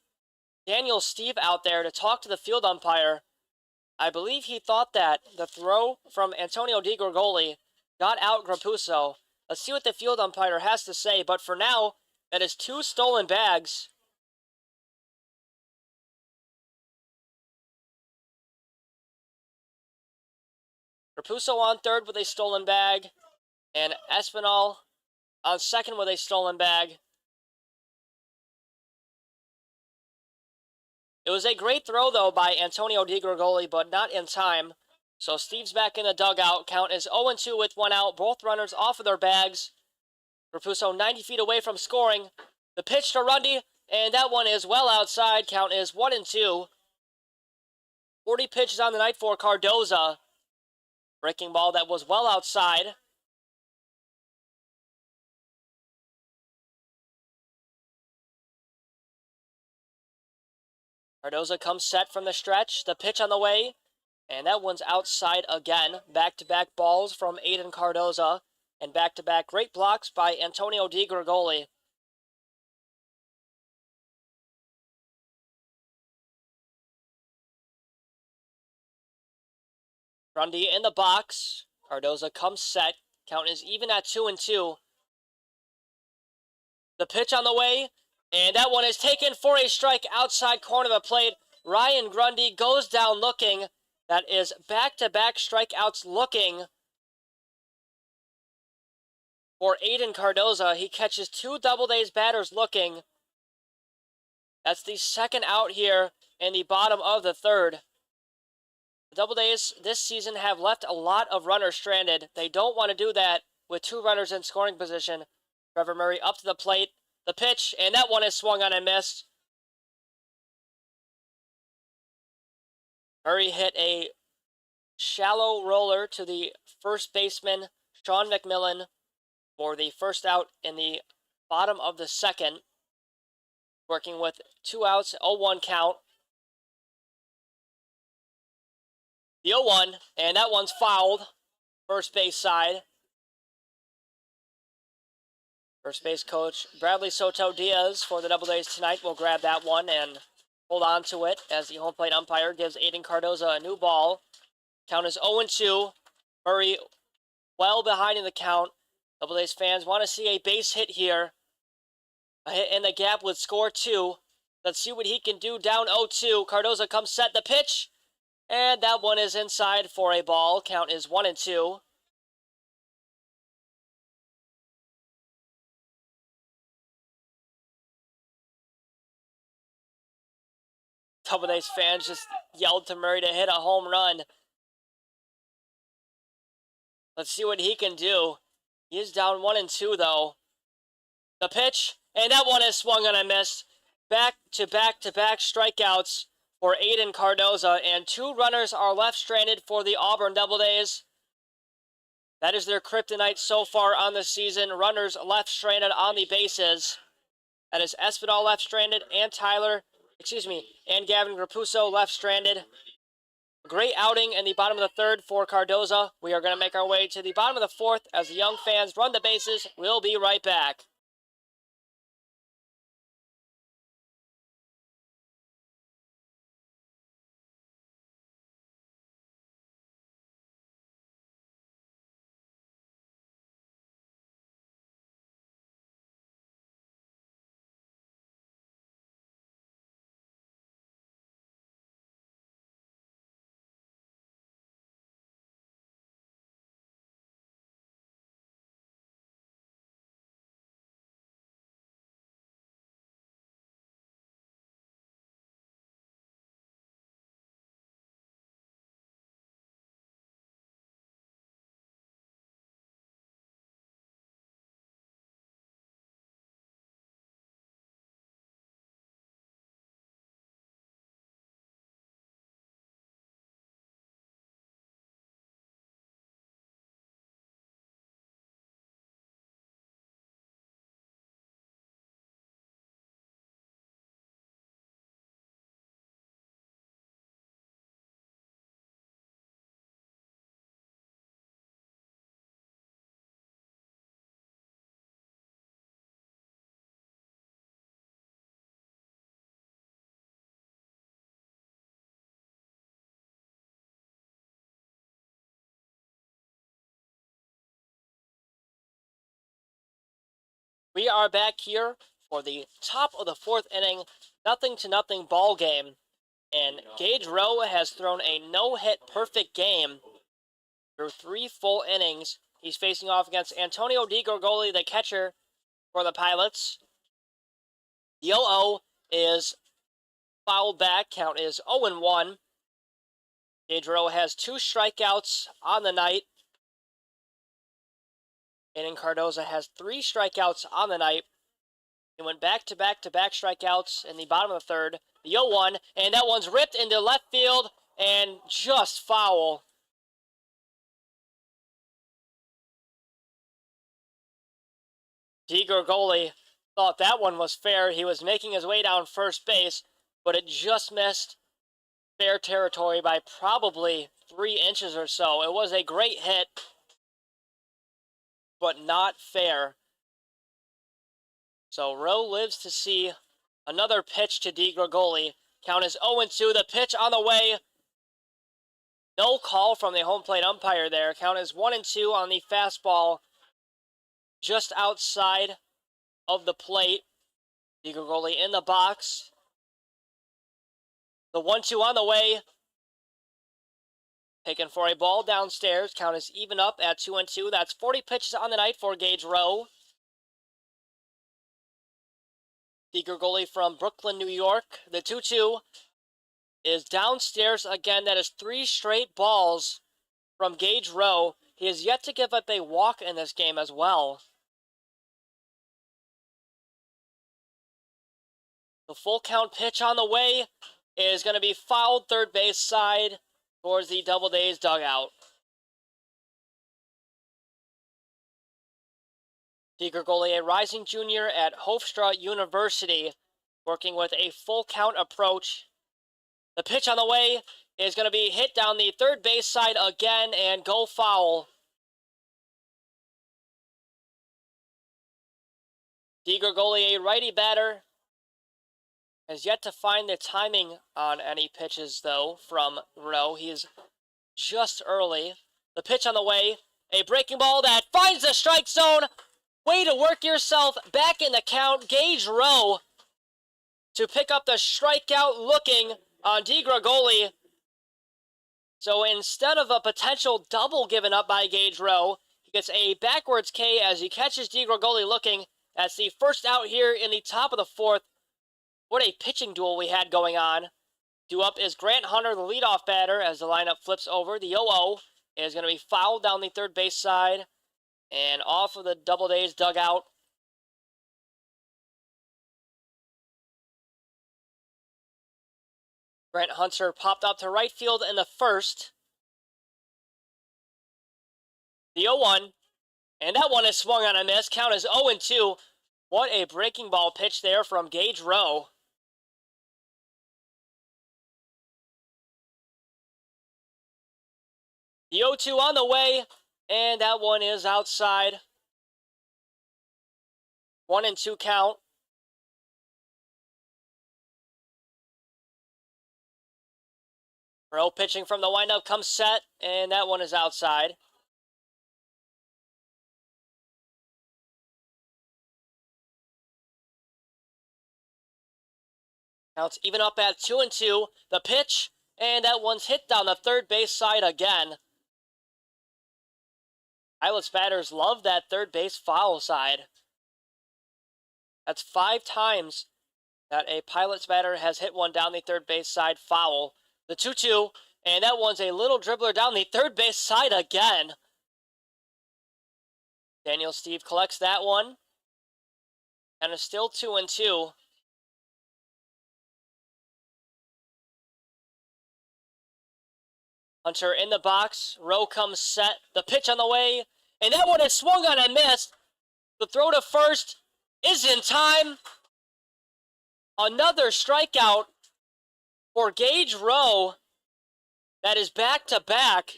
Daniel Steve, out there to talk to the field umpire. I believe he thought that the throw from Antonio DiGregoli got out Grapuso. Let's see what the field umpire has to say. But for now, that is two stolen bags. Grapuso on third with a stolen bag. And Espinal on second with a stolen bag. It was a great throw, though, by Antonio DiGregorio, but not in time. So Steve's back in the dugout. Count is 0-2 with one out. Both runners off of their bags. Rapuso 90 feet away from scoring. The pitch to Rundy, and that one is well outside. Count is 1-2. 40 pitches on the night for Cardoza. Breaking ball that was well outside. Cardoza comes set from the stretch. The pitch on the way, and that one's outside again. Back-to-back balls from Aiden Cardoza, and back-to-back great blocks by Antonio DiGregorio. Grundy in the box. Cardoza comes set. Count is even at 2-2. The pitch on the way, and that one is taken for a strike outside corner of the plate. Ryan Grundy goes down looking. That is back-to-back strikeouts looking for Aiden Cardoza. He catches 2 Doubledays batters looking. That's the second out here in the bottom of the third. The Doubledays this season have left a lot of runners stranded. They don't want to do that with 2 runners in scoring position. Trevor Murray up to the plate. The pitch, and that one is swung on and missed. Murray hit a shallow roller to the first baseman, Sean McMillan, for the first out in the bottom of the second. Working with 2 outs, 0-1 count. The 0-1, and that one's fouled. First base side. First base coach Bradley Soto Diaz for the Doubledays tonight will grab that one and hold on to it as the home plate umpire gives Aiden Cardoza a new ball. Count is 0-2. Murray well behind in the count. Doubledays fans want to see a base hit here. A hit in the gap would score 2. Let's see what he can do down 0-2. Cardoza comes set the pitch, and that one is inside for a ball. Count is 1-2. Doubledays fans just yelled to Murray to hit a home run. Let's see what he can do. He is down 1-2 though. The pitch, and that one is swung on and missed. Back-to-back strikeouts for Aiden Cardoza, and 2 runners are left stranded for the Auburn Doubledays. That is their kryptonite so far on the season. Runners left stranded on the bases. That is Espinal left stranded, and and Gavin Rapuso left stranded. Great outing in the bottom of the third for Cardoza. We are going to make our way to the bottom of the fourth as the young fans run the bases. We'll be right back. We are back here for the top of the fourth inning, 0-0 ball game. And Gage Rowe has thrown a no-hit perfect game through 3 full innings. He's facing off against Antonio DiGregorio, the catcher for the Pilots. The 0-0 is fouled back. Count is 0-1. Gage Rowe has 2 strikeouts on the night. Aiden Cardoza has 3 strikeouts on the night. He went back-to-back-to-back strikeouts in the bottom of the third. The 0-1, and that one's ripped into left field and just foul. DiGregorio thought that one was fair. He was making his way down first base, but it just missed fair territory by probably 3 inches or so. It was a great hit, but not fair. So Rowe lives to see another pitch to DiGregorio. Count is 0-2. The pitch on the way. No call from the home plate umpire there. Count is 1-2 on the fastball just outside of the plate. DiGregorio in the box. The 1-2 on the way. Taken for a ball downstairs. Count is even up at 2-2. That's 40 pitches on the night for Gage Rowe. DiGregorio from Brooklyn, New York. The 2-2 is downstairs again. That is 3 straight balls from Gage Rowe. He has yet to give up a walk in this game as well. The full count pitch on the way is going to be fouled third base side towards the Doubledays dugout. DiGregorio, a rising junior at Hofstra University, working with a full count approach. The pitch on the way is going to be hit down the third base side again and go foul. DiGregorio, a righty batter, has yet to find the timing on any pitches, though, from Rowe. He is just early. The pitch on the way, a breaking ball that finds the strike zone. Way to work yourself back in the count. Gage Rowe to pick up the strikeout looking on DiGregorio. So instead of a potential double given up by Gage Rowe, he gets a backwards K as he catches DiGregorio looking. That's the first out here in the top of the fourth. What a pitching duel we had going on. Due up is Grant Hunter, the leadoff batter, as the lineup flips over. The 0-0 is going to be fouled down the third base side and off of the Doubledays dugout. Grant Hunter popped up to right field in the first. The 0-1, and that one is swung on a miss. Count is 0-2. What a breaking ball pitch there from Gage Rowe. The 0-2 on the way, and that one is outside. 1-2 count. Rowe pitching from the windup comes set, and that one is outside. Now it's even up at 2-2. The pitch, and that one's hit down the third base side again. Pilots batters love that third base foul side. That's 5 times that a Pilots batter has hit one down the third base side foul. The 2-2, and that one's a little dribbler down the third base side again. Daniel Steve collects that one. And it's still 2-2. Hunter in the box. Rowe comes set. The pitch on the way. And that one is swung on and missed. The throw to first is in time. Another strikeout for Gage Rowe. That is back-to-back.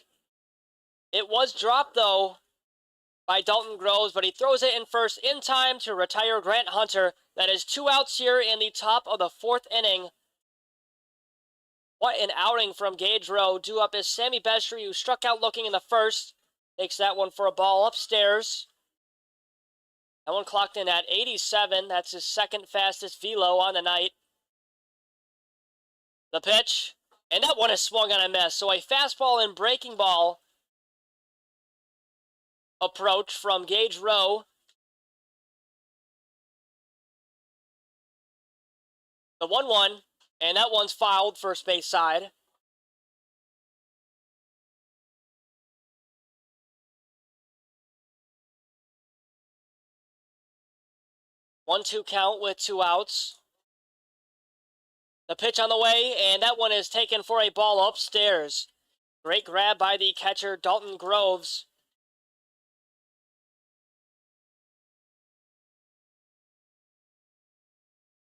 It was dropped, though, by Dalton Groves, but he throws it in first in time to retire Grant Hunter. That is 2 outs here in the top of the 4th inning. What an outing from Gage Rowe. Due up is Sammy Bestry, who struck out looking in the first. Takes that one for a ball upstairs. That one clocked in at 87. That's his second fastest velo on the night. The pitch, and that one is swung on a miss. So a fastball and breaking ball approach from Gage Rowe. The 1-1, and that one's fouled first base side. One-two count with 2 outs. The pitch on the way, and that one is taken for a ball upstairs. Great grab by the catcher, Dalton Groves.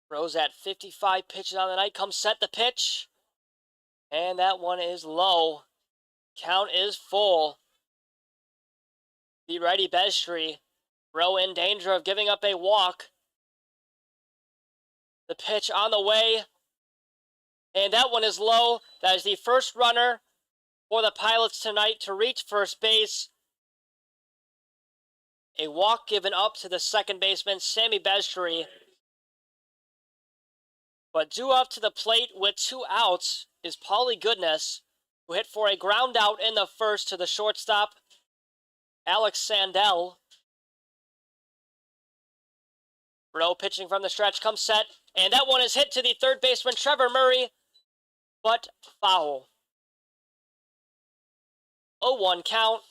Throws at 55 pitches on the night. Comes set the pitch. And that one is low. Count is full. The righty Bestry. Rowe in danger of giving up a walk. The pitch on the way. And that one is low. That is the first runner for the Pilots tonight to reach first base. A walk given up to the second baseman, Sammy Bestry. But due up to the plate with 2 outs is Paulie Goodness, who hit for a ground out in the first to the shortstop, Alex Sandell. Rowe pitching from the stretch, comes set, and that one is hit to the third baseman, Trevor Murray, but foul. 0-1 count.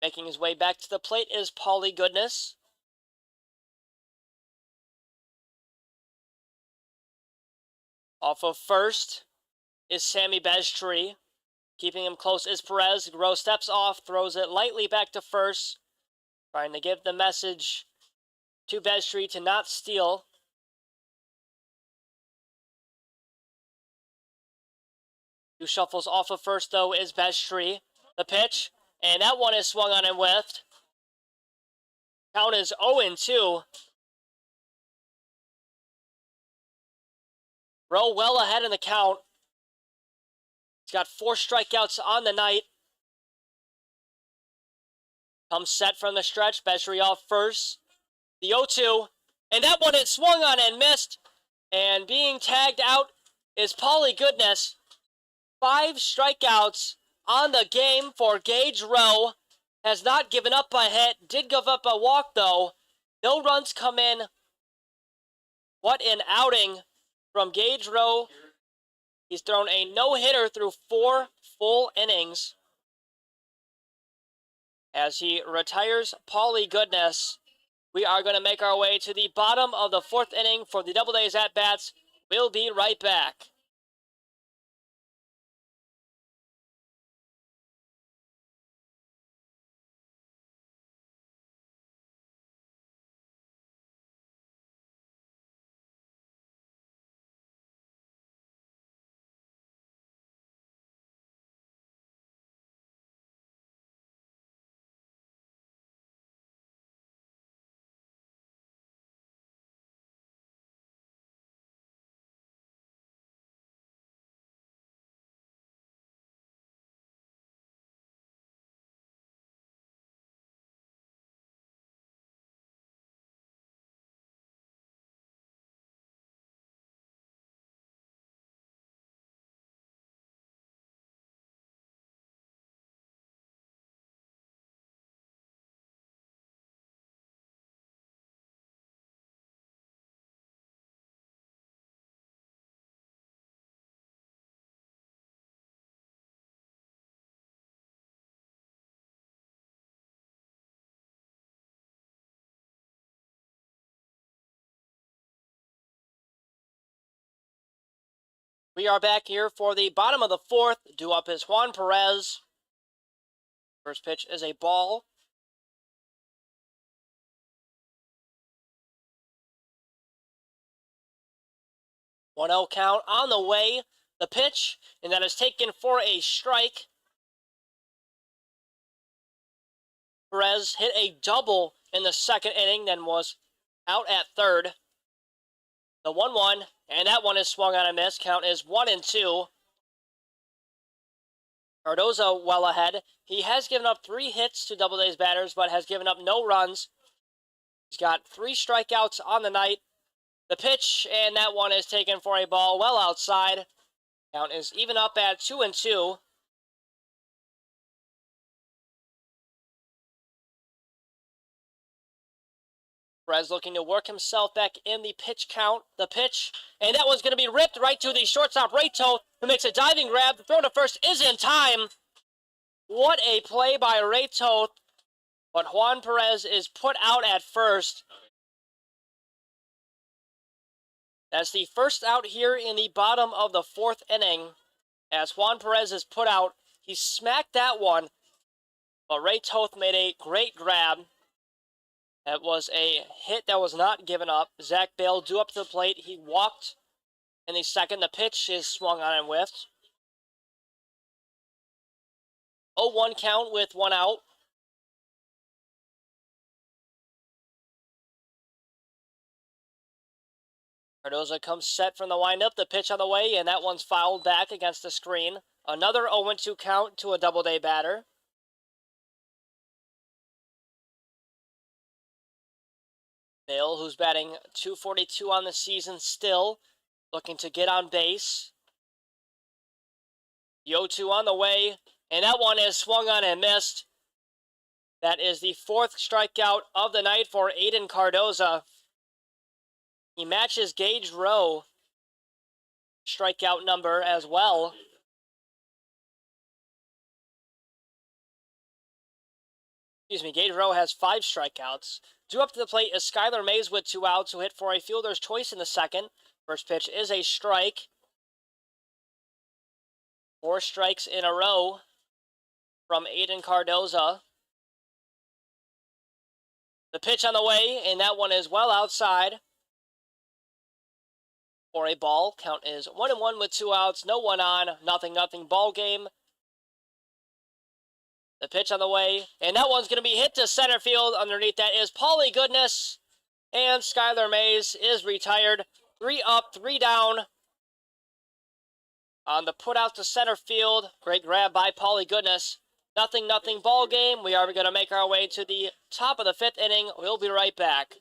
Making his way back to the plate is Paulie Goodness. Off of first is Sammy Bestry. Keeping him close is Perez. Groves steps off, throws it lightly back to first. Trying to give the message to Bestry to not steal. Who shuffles off of first, though, is Bestry. The pitch, and that one is swung on and whiffed. Count is 0-2. Rowe well ahead in the count. He's got 4 strikeouts on the night. Comes set from the stretch. Bestry off first. The 0-2. And that one is swung on and missed. And being tagged out is Paulie Goodness. 5 strikeouts on the game for Gage Rowe. Has not given up a hit. Did give up a walk, though. No runs come in. What an outing from Gage Rowe. He's thrown a no-hitter through 4 full innings. As he retires Paulie Goodness, we are going to make our way to the bottom of the 4th inning for the Doubledays at-bats. We'll be right back. We are back here for the bottom of the 4th. Due up is Juan Perez. First pitch is a ball. One 0 count on the way. The pitch, and that is taken for a strike. Perez hit a double in the 2nd inning, then was out at 3rd. The 1-1, and that one is swung on and missed. Count is 1-2. Cardozo well ahead. He has given up 3 hits to Doubledays batters, but has given up no runs. He's got 3 strikeouts on the night. The pitch, and that one is taken for a ball well outside. Count is even up at 2-2. Perez looking to work himself back in the pitch count. The pitch, and that one's going to be ripped right to the shortstop, Rato, who makes a diving grab. The throw to first is in time. What a play by Rato, but Juan Perez is put out at first. That's the first out here in the bottom of the fourth inning. As Juan Perez is put out, he smacked that one, but Ray Toth made a great grab. That was a hit that was not given up. Zach Bale due up to the plate. He walked in the second. The pitch is swung on and whiffed. 0-1 count with one out. Cardoza comes set from the windup. The pitch on the way, and that one's fouled back against the screen. Another 0-2 count to a Doubleday batter. Bale, who's batting .242 on the season still, looking to get on base. The 0-2 on the way, and that one is swung on and missed. That is the fourth strikeout of the night for Aiden Cardoza. He matches Gage Rowe strikeout number as well. Gage Rowe has 5 strikeouts. Due up to the plate is Skylar Mays with 2 outs, who hit for a fielder's choice in the second. First pitch is a strike. 4 strikes in a row from Aiden Cardoza. The pitch on the way, and that one is well outside for a ball. Count is 1-1 with 2 outs, no one on, 0-0 ball game. The pitch on the way, and that one's going to be hit to center field. Underneath that is Paulie Goodness, and Skylar Mays is retired. 3 up, 3 down on the put out to center field. Great grab by Paulie Goodness. 0-0 ball game. We are going to make our way to the top of the 5th inning. We'll be right back.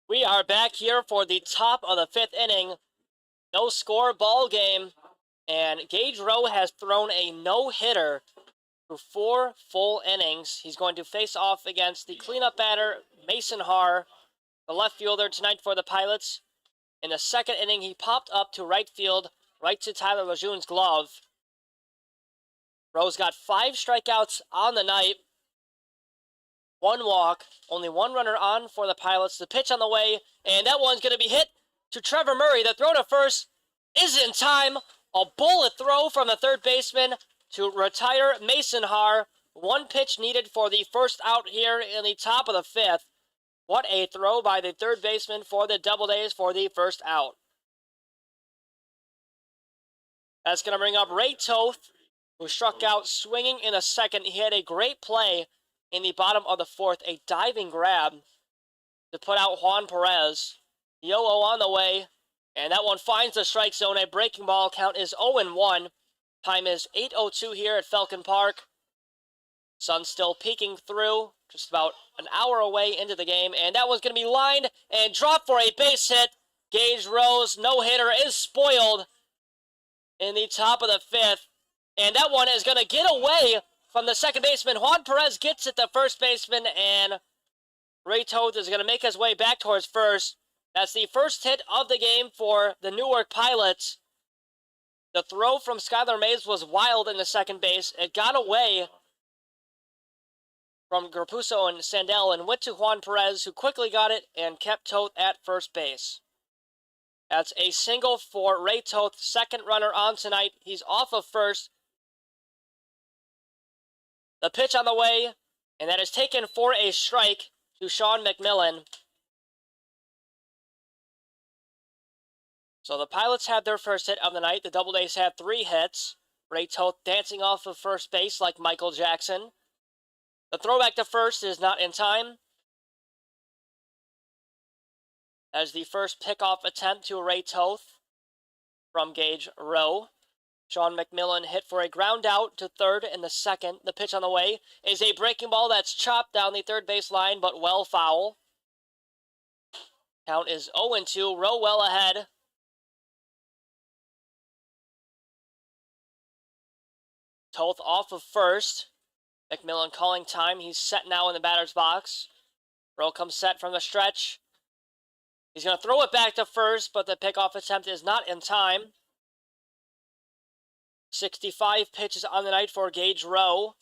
We are back here for the top of the 5th inning. No score ball game. And Gage Rowe has thrown a no-hitter through 4 full innings. He's going to face off against the cleanup batter, Mason Haar, the left fielder tonight for the Pilots. In the second inning, he popped up to right field, right to Tyler Lejeune's glove. Rowe's got 5 strikeouts on the night. 1 walk, only 1 runner on for the Pilots. The pitch on the way, and that one's going to be hit to Trevor Murray. The throw to first is in time. A bullet throw from the third baseman to retire Mason Haar. 1 pitch needed for the first out here in the top of the 5th. What a throw by the third baseman for the Doubledays for the first out. That's going to bring up Ray Toth, who struck out swinging in the second. He had a great play in the bottom of the 4th, a diving grab to put out Juan Perez. The 0-0 on the way. And that one finds the strike zone. A breaking ball. Count is 0-1. Time is 8:02 here at Falcon Park. Sun still peeking through, just about an hour away into the game. And that one's going to be lined and dropped for a base hit. Gage Rose, no-hitter, is spoiled in the top of the fifth. And that one is going to get away from the second baseman. Juan Perez gets it, the first baseman, and Ray Toth is going to make his way back towards first. That's the first hit of the game for the Newark Pilots. The throw from Skylar Mays was wild in the second base. It got away from Grapuso and Sandell and went to Juan Perez, who quickly got it and kept Toth at first base. That's a single for Ray Toth, second runner on tonight. He's off of first. The pitch on the way, and that is taken for a strike to Sean McMillan. So the Pilots had their first hit of the night. The Doubledays had 3 hits. Ray Toth dancing off of first base like Michael Jackson. The throwback to first is not in time, as the first pickoff attempt to Ray Toth from Gage Rowe. Sean McMillan hit for a ground out to third in the second. The pitch on the way is a breaking ball that's chopped down the third base line, but well foul. Count is 0-2. Rowe well ahead. Toth off of first. McMillan calling time. He's set now in the batter's box. Rowe comes set from the stretch. He's going to throw it back to first, but the pickoff attempt is not in time. 65 pitches on the night for Gage Rowe.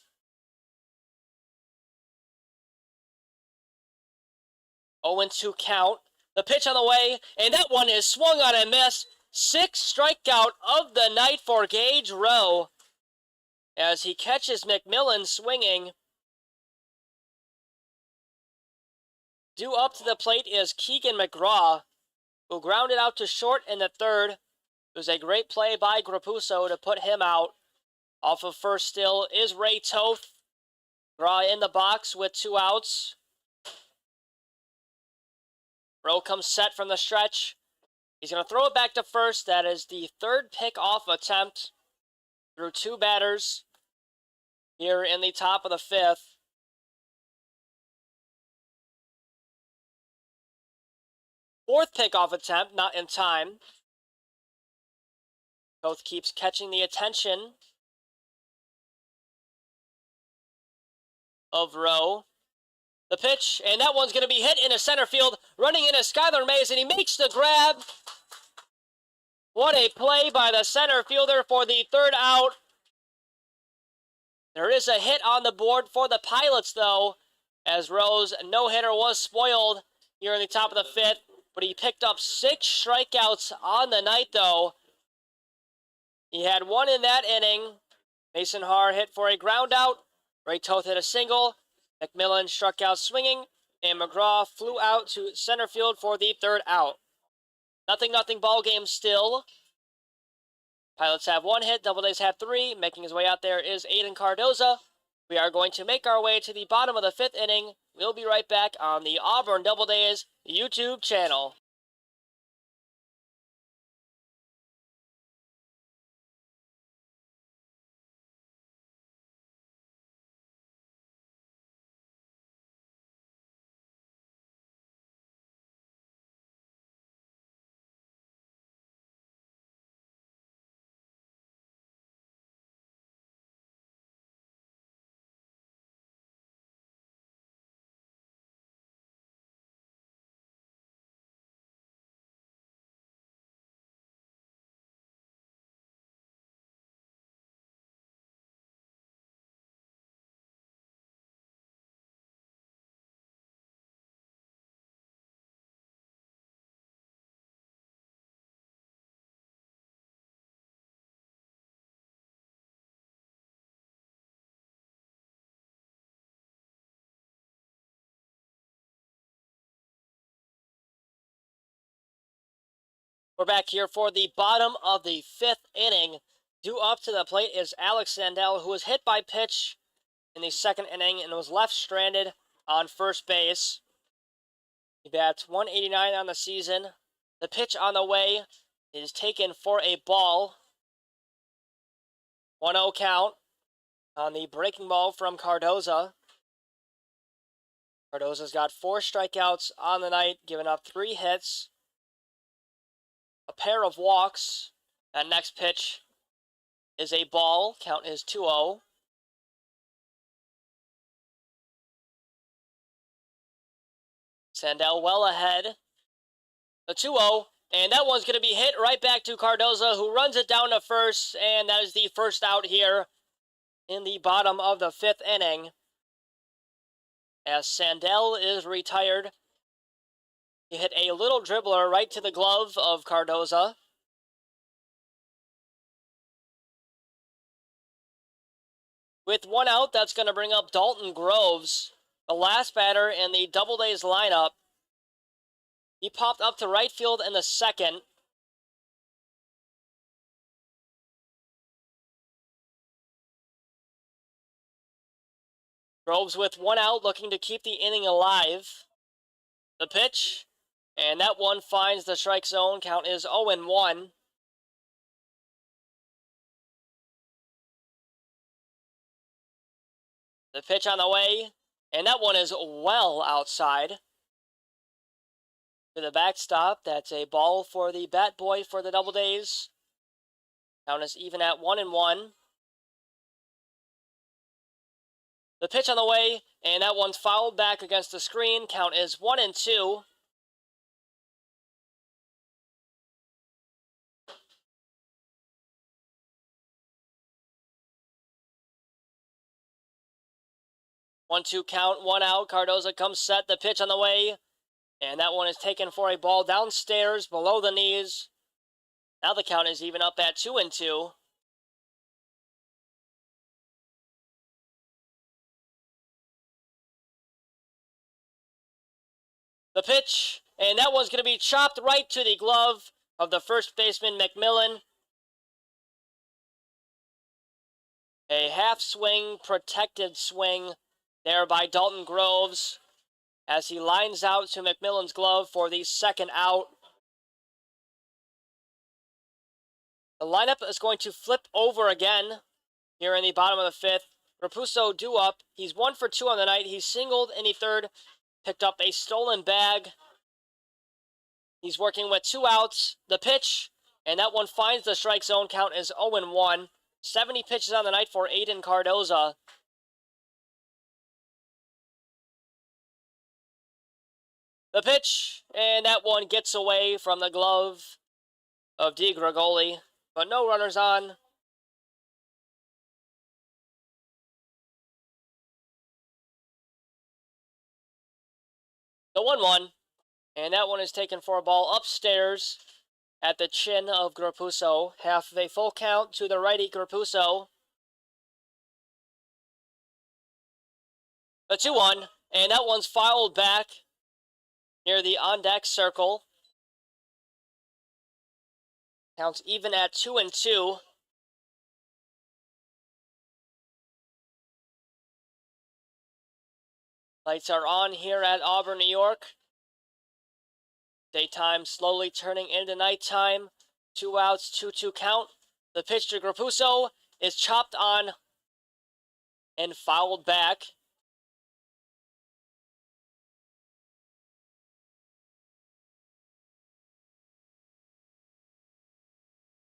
Oh, 0-2 count. The pitch on the way, and that one is swung on and missed. 6th strikeout of the night for Gage Rowe, as he catches McMillan swinging. Due up to the plate is Keegan McGraw, who grounded out to short in the third. It was a great play by Grapuso to put him out. Off of first still is Ray Toth. McGraw in the box with 2 outs. Rowe comes set from the stretch. He's going to throw it back to first. That is the third pick-off attempt through 2 batters here in the top of the fifth. Fourth pickoff attempt, not in time. Toth keeps catching the attention of Rowe. The pitch, and that one's going to be hit into center field. Running in is Skylar Mays, and he makes the grab. What a play by the center fielder for the third out. There is a hit on the board for the Pilots, though, as Rowe's no-hitter was spoiled here in the top of the fifth. But he picked up 6 strikeouts on the night, though. He had 1 in that inning. Mason Haar hit for a ground out. Ray Toth hit a single. McMillan struck out swinging. And McGraw flew out to center field for the third out. 0-0 ball game still. Pilots have 1 hit. Doubledays have 3. Making his way out there is Aiden Cardoza. We are going to make our way to the bottom of the 5th inning. We'll be right back on the Auburn Doubledays YouTube channel. We're back here for the bottom of the 5th inning. Due up to the plate is Alex Sandell, who was hit by pitch in the 2nd inning and was left stranded on first base. He bats .189 on the season. The pitch on the way is taken for a ball. 1-0 count on the breaking ball from Cardoza. Cardoza's got 4 strikeouts on the night, giving up 3 hits, a pair of walks. That next pitch is a ball. Count is 2-0. Sandell well ahead. The 2-0, and that one's going to be hit right back to Cardoza, who runs it down to first, and that is the first out here in the bottom of the 5th inning, as Sandell is retired. He hit a little dribbler right to the glove of Cardoza. With 1 out, that's going to bring up Dalton Groves, the last batter in the Doubledays lineup. He popped up to right field in the 2nd. Groves with 1 out, looking to keep the inning alive. The pitch, and that one finds the strike zone. Count is 0-1. The pitch on the way, and that one is well outside. To the backstop, that's a ball for the bat boy for the Doubledays. Count is even at 1-1. The pitch on the way, and that one's fouled back against the screen. Count is 1-2. One-two count, 1 out. Cardoza comes set. The pitch on the way, and that one is taken for a ball downstairs below the knees. Now the count is even up at 2-2. The pitch, and that one's going to be chopped right to the glove of the first baseman, McMillan. A half swing, protected swing there by Dalton Groves as he lines out to McMillan's glove for the 2nd out. The lineup is going to flip over again here in the bottom of the 5th. Raposo due up. He's 1 for 2 on the night. He's singled in the 3rd, picked up a stolen bag. He's working with 2 outs. The pitch, and that one finds the strike zone. Count is 0-1. 70 pitches on the night for Aiden Cardoza. The pitch, and that one gets away from the glove of DeGregoli, but no runners on. The 1-1, and that one is taken for a ball upstairs at the chin of Raposo. Half of a full count to the righty Raposo. The 2-1, and that one's fouled back near the on-deck circle. Counts even at 2-2. Lights are on here at Auburn, New York. Daytime slowly turning into nighttime. 2 outs, 2-2 count. The pitch to Raposo is chopped on and fouled back.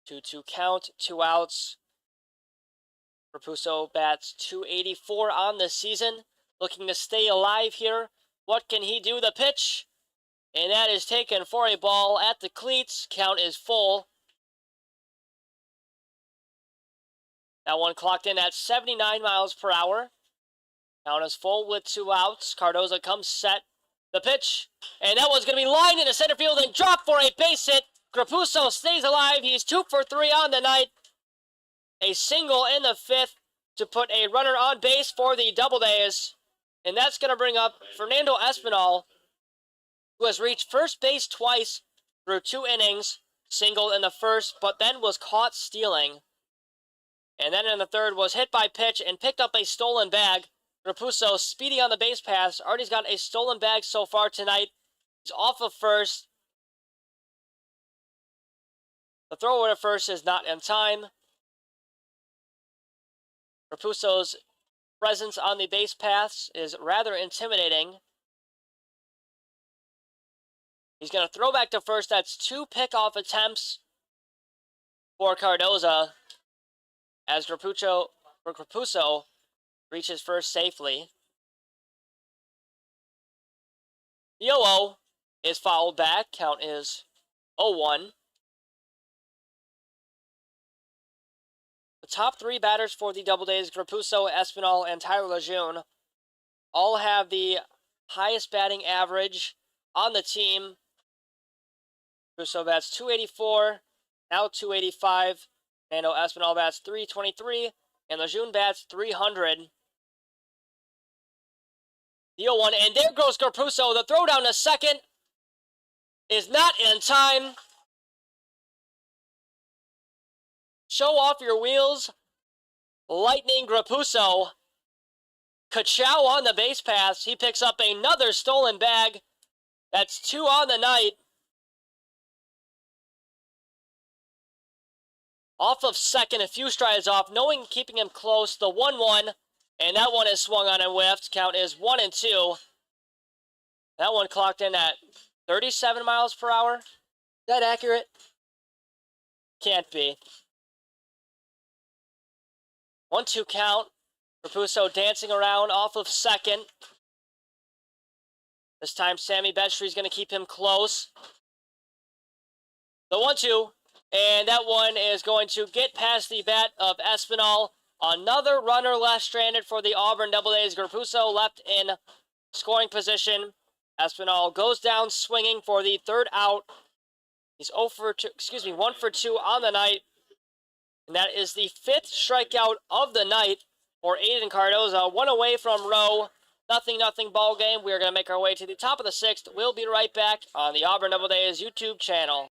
Two count, 2 outs. Raposo bats .284 on the season, looking to stay alive here. What can he do? The pitch, and that is taken for a ball at the cleats. Count is full. That one clocked in at 79 miles per hour. Count is full with 2 outs. Cardoza comes set. The pitch, and that one's going to be lined into center field and dropped for a base hit. Raposo stays alive. He's 2 for 3 on the night. A single in the 5th to put a runner on base for the Doubledays. And that's going to bring up Fernando Espinal, who has reached first base twice through 2 innings. Singled in the 1st, but then was caught stealing. And then in the 3rd was hit by pitch and picked up a stolen bag. Raposo speedy on the base pass. Already's got a stolen bag so far tonight. He's off of first. The throw over to first is not in time. Raposo's presence on the base paths is rather intimidating. He's going to throw back to first. That's 2 pickoff attempts for Cardoza as Raposo reaches first safely. The 0-0 is fouled back. Count is 0-1. The top 3 batters for the Doubledays, Raposo, Espinal, and Tyler Lejeune, all have the highest batting average on the team. Raposo bats 284, now 285. Mando Espinal bats 323, and Lejeune bats 300. The 0-1, and there goes Raposo. The throw down to second is not in time. Show off your wheels. Lightning Raposo. Ka-chow on the base pass. He picks up another stolen bag. That's 2 on the night. Off of second, a few strides off, knowing keeping him close. The 1-1, and that one is swung on and whiffed. Count is 1-2. That one clocked in at 37 miles per hour. Is that accurate? Can't be. 1-2 count. Raposo dancing around off of second. This time Sammy Betstree's going to keep him close. The 1-2, and that one is going to get past the bat of Espinal. Another runner left stranded for the Auburn Doubledays. Raposo left in scoring position. Espinal goes down swinging for the 3rd out. He's 1 for 2 on the night. And that is the 5th strikeout of the night for Aiden Cardoza. 1 away from Rowe. 0-0 ball game. We are going to make our way to the top of the 6th. We'll be right back on the Auburn Doubledays YouTube channel.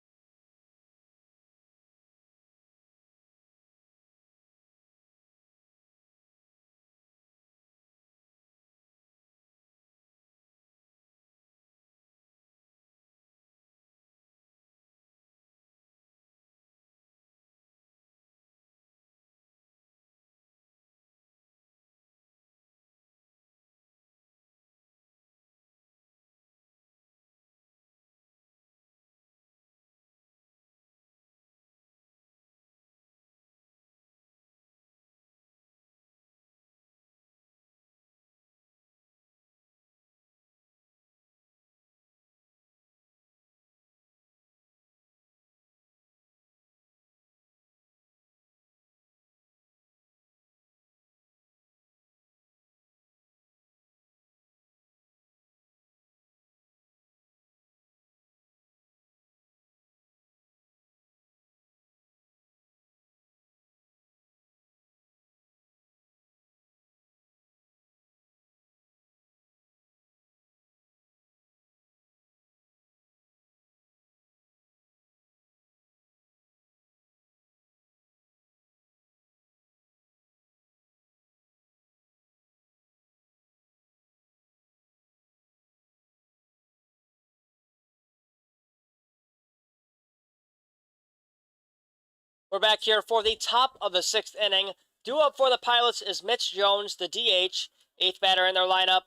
We're back here for the top of the 6th inning. Due up for the Pilots is Mitch Jones, the DH, 8th batter in their lineup.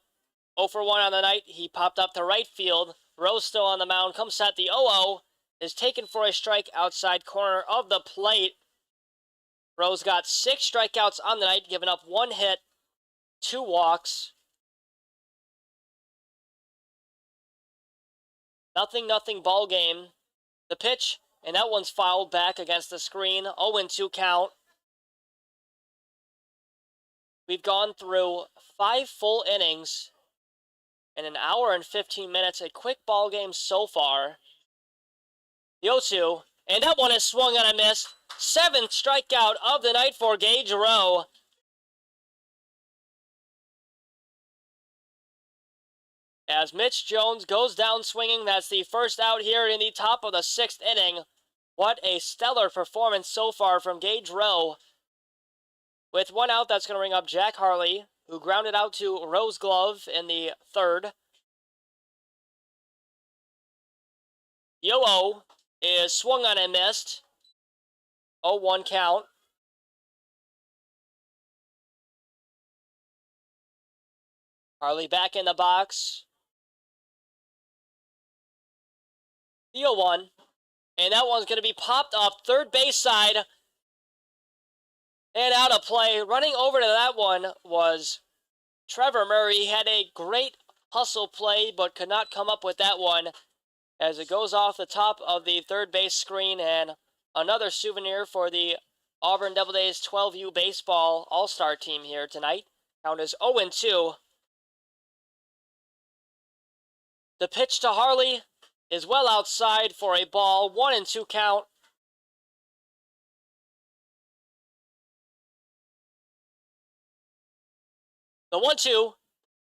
0 for 1 on the night. He popped up to right field. Rose still on the mound. Comes set. The 0-0 is taken for a strike outside corner of the plate. Rose got 6 strikeouts on the night, giving up 1 hit, 2 walks. 0-0 ball game. The pitch, and that one's fouled back against the screen. 0-2 count. We've gone through 5 full innings in an hour and 15 minutes. A quick ball game so far. The 0-2, and that one is swung on a miss. 7th strikeout of the night for Gage Rowe. As Mitch Jones goes down swinging, that's the 1st out here in the top of the 6th inning. What a stellar performance so far from Gage Rowe. With 1 out, that's going to ring up Jack Harley, who grounded out to Rose Glove in the 3rd. The 0-0 is swung on and missed. 0-1 count. Harley back in the box. The 0-1. And that one's going to be popped up third base side. And out of play. Running over to that one was Trevor Murray. He had a great hustle play, but could not come up with that one as it goes off the top of the third base screen. And another souvenir for the Auburn Doubledays 12U baseball all-star team here tonight. Count is 0-2. The pitch to Harley is well outside for a ball. 1-2 count. The 1-2.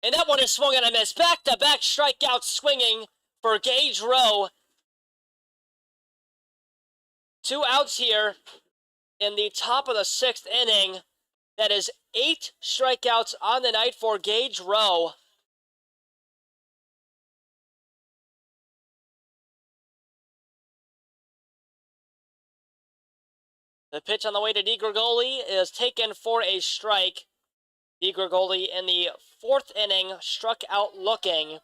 And that one is swung and a miss. Back-to-back strikeouts swinging for Gage Rowe. 2 outs here in the top of the 6th inning. That is 8 strikeouts on the night for Gage Rowe. The pitch on the way to DiGregoли is taken for a strike. DiGregoli in the 4th inning struck out looking.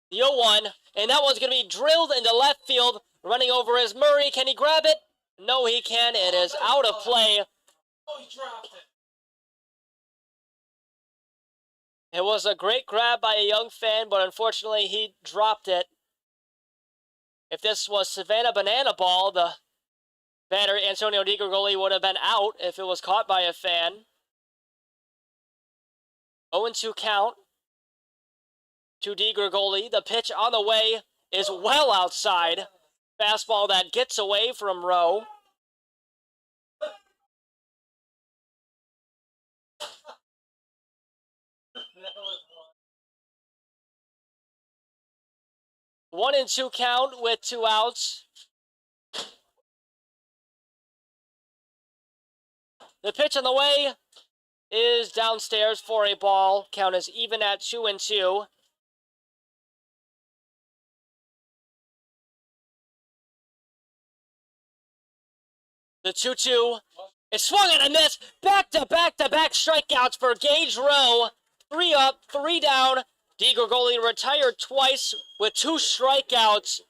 The 0-1, and that one's going to be drilled into left field. Running over is Murray. Can he grab it? No, he can. It is out of play. Oh, he dropped it. It was a great grab by a young fan, but unfortunately he dropped it. If this was Savannah Banana Ball, the batter Antonio DiGregoли would have been out if it was caught by a fan. 0-2 count to DiGregoli. The pitch on the way is well outside. Fastball that gets away from Rowe. One and two count with 2 outs. The pitch on the way is downstairs for a ball. Count is even at 2-2. The 2-2 is swung and a miss. Back-to-back-to-back strikeouts for Gage Rowe. 3 up, 3 down. DiGregoli retired twice with 2 strikeouts.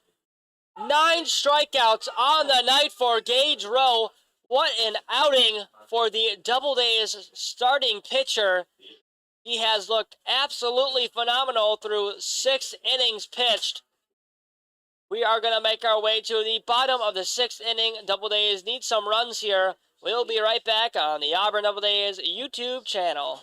9 strikeouts on the night for Gage Rowe. What an outing for the Doubledays starting pitcher. He has looked absolutely phenomenal through 6 innings pitched. We are going to make our way to the bottom of the 6th inning. Doubledays need some runs here. We'll be right back on the Auburn Doubledays YouTube channel.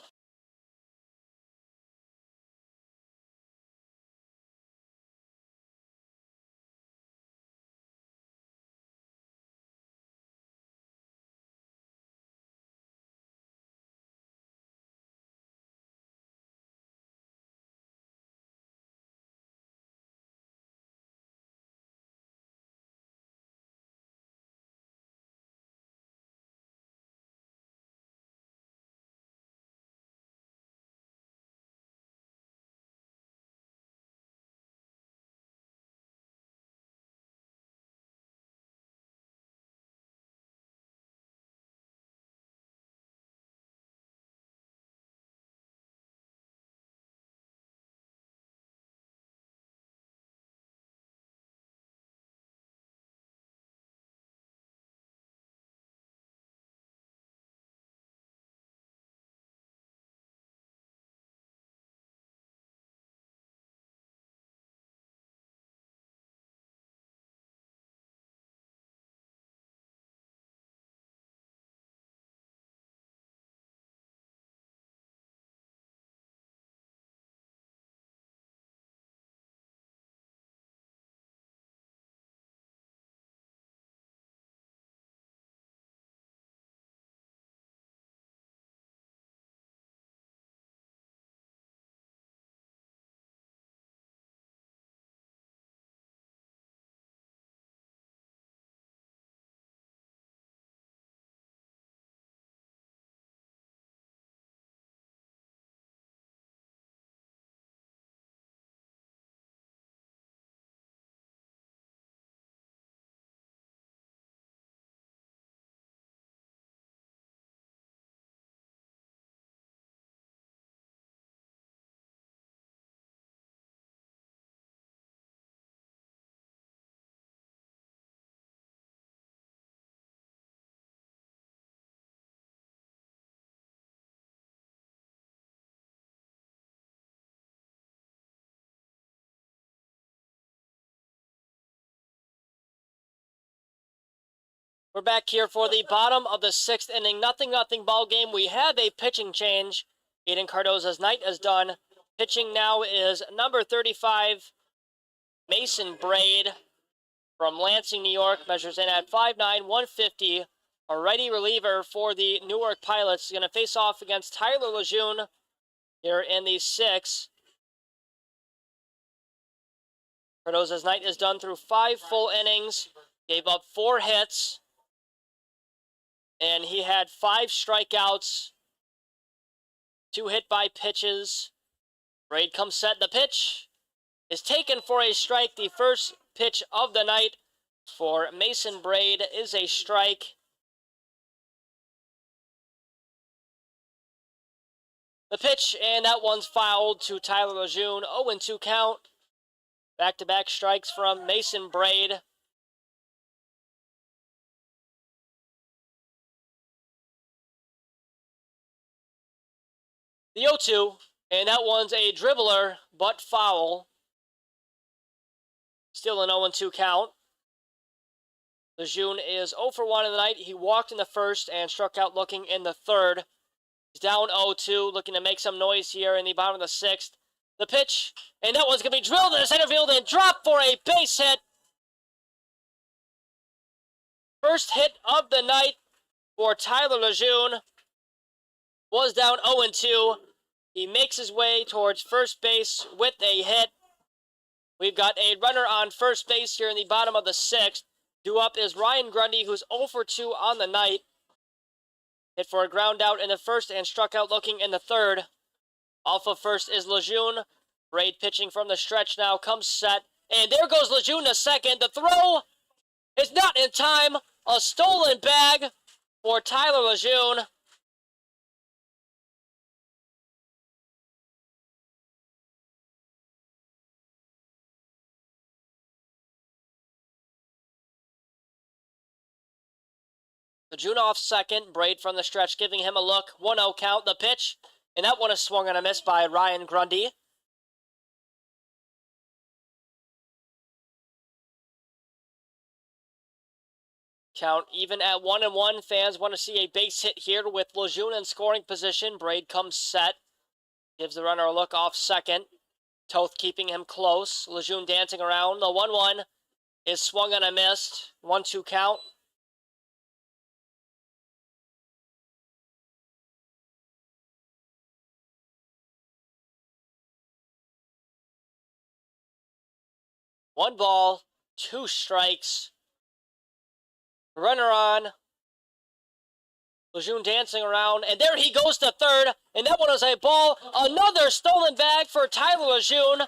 We're back here for the bottom of the 6th inning. 0-0 ball game. We have a pitching change. Aiden Cardoza's night is done. Pitching now is number 35, Mason Braid from Lansing, New York. Measures in at 5'9", 150. A righty reliever for the Newark Pilots. He's going to face off against Tyler Lejeune here in the 6th. Cardoza's night is done through 5 full innings. Gave up 4 hits. And he had 5 strikeouts. 2 hit by pitches. Braid comes set. The pitch is taken for a strike. The first pitch of the night for Mason Braid is a strike. The pitch, and that one's fouled to Tyler Lejeune. 0-2 count. Back-to-back strikes from Mason Braid. The 0-2, and that one's a dribbler, but foul. Still an 0-2 count. Lejeune is 0 for 1 in the night. He walked in the first and struck out looking in the third. He's down 0-2, looking to make some noise here in the bottom of the 6th. The pitch, and that one's going to be drilled in the center field and dropped for a base hit. First hit of the night for Tyler Lejeune. Was down 0-2. He makes his way towards first base with a hit. We've got a runner on first base here in the bottom of the 6th. Due up is Ryan Grundy, who's 0 for 2 on the night. Hit for a ground out in the first and struck out looking in the third. Off of first is Lejeune. Braid pitching from the stretch now, comes set. And there goes Lejeune to second. The throw is not in time. A stolen bag for Tyler Lejeune. Lejeune off second. Braid from the stretch giving him a look. 1-0 count. The pitch. And that one is swung and a miss by Ryan Grundy. Count even at 1-1. Fans want to see a base hit here with Lejeune in scoring position. Braid comes set. Gives the runner a look off second. Toth keeping him close. Lejeune dancing around. The 1-1 is swung and a missed. 1-2 count. One ball, 2 strikes. Runner on. Lejeune dancing around, and there he goes to third, and that one is a ball. Another stolen bag for Tyler Lejeune.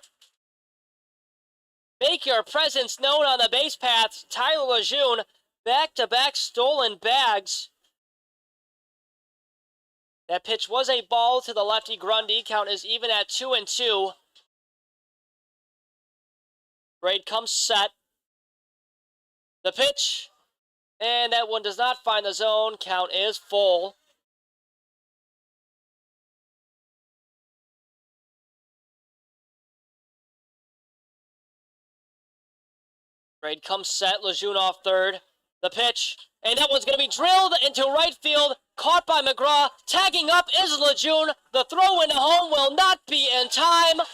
Make your presence known on the base paths. Tyler Lejeune, back-to-back stolen bags. That pitch was a ball to the lefty Grundy. Count is even at 2-2. Braid comes set. The pitch. And that one does not find the zone. Count is full. Braid comes set. Lejeune off third. The pitch. And that one's going to be drilled into right field. Caught by McGraw. Tagging up is Lejeune. The throw into home will not be in time.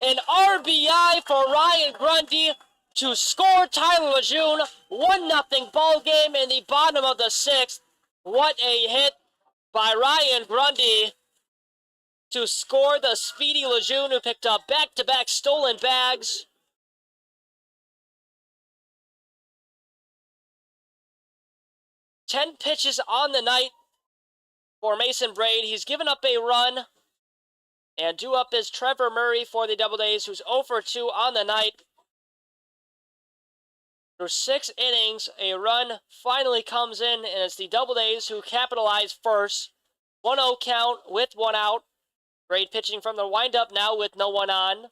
An RBI for Ryan Grundy to score Tyler Lejeune. 1-0 ball game in the bottom of the 6th. What a hit by Ryan Grundy to score the speedy Lejeune, who picked up back-to-back stolen bags. Ten pitches on the night for Mason Braid. He's given up a run. And due up is Trevor Murray for the Doubledays, who's 0 for 2 on the night. Through 6 innings, a run finally comes in, and it's the Doubledays who capitalize first. 1-0 count with 1 out. Braid pitching from the windup now with no one on.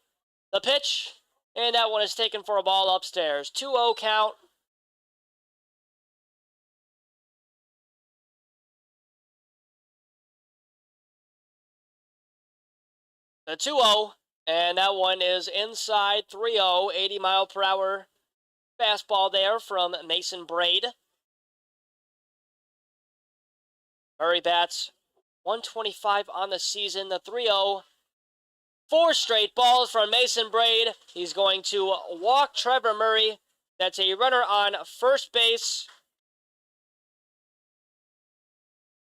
The pitch, and that one is taken for a ball upstairs. 2-0 count. The 2-0, and that one is inside 3-0, 80 mile per hour fastball there from Mason Braid. Murray bats 125 on the season. The 3-0. 4 straight balls from Mason Braid. He's going to walk Trevor Murray. That's a runner on first base.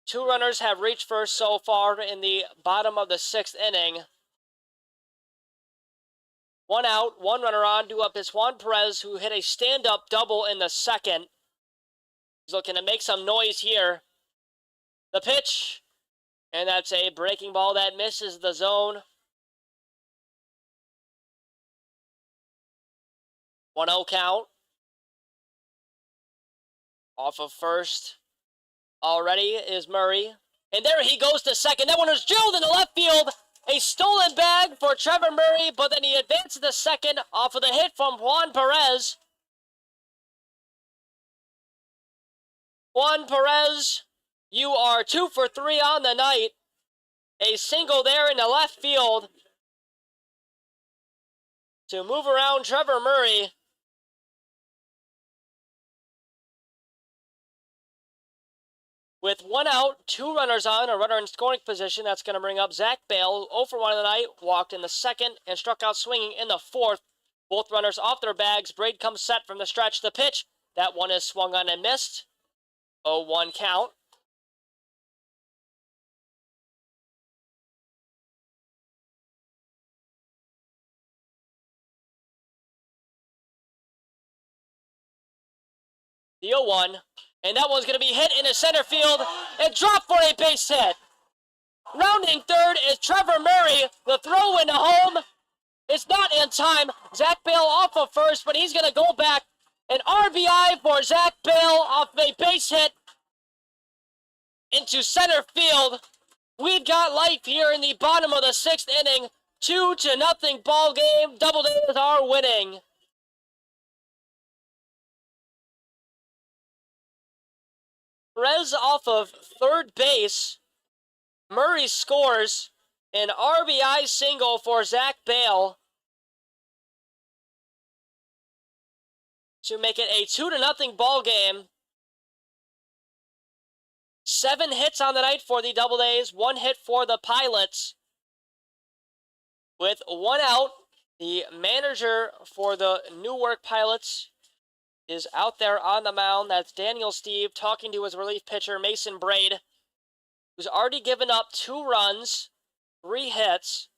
2 runners have reached first so far in the bottom of the 6th inning. 1 out, 1 runner on. Due up is Juan Perez, who hit a stand-up double in the 2nd. He's looking to make some noise here. The pitch, and that's a breaking ball that misses the zone. 1-0 count. Off of first already is Murray. And there he goes to second. That one is drilled in the left field. A stolen bag for Trevor Murray, but then he advances to second off of the hit from Juan Perez. Juan Perez, you are 2 for 3 on the night. A single there in the left field to move around Trevor Murray. With 1 out, 2 runners on, a runner in scoring position, that's going to bring up Zach Bale. 0 for 1 of the night, walked in the 2nd and struck out swinging in the 4th. Both runners off their bags. Braid comes set from the stretch. The pitch, that one is swung on and missed. 0-1 count. The 0-1, and that one's going to be hit into center field and dropped for a base hit. Rounding third is Trevor Murray. The throw into home. It's not in time. Zach Bale off of first, but he's going to go back. An RBI for Zach Bale off a base hit into center field. We've got life here in the bottom of the 6th inning. 2-0 ball game. Doubledays are winning. Perez off of third base. Murray scores an RBI single for Zach Bale to make it a 2-0 ball game. 7 hits on the night for the Doubledays, 1 hit for the Pilots. With 1 out, the manager for the Newark Pilots is out there on the mound. That's Daniel Steve talking to his relief pitcher, Mason Braid, who's already given up 2 runs, 3 hits.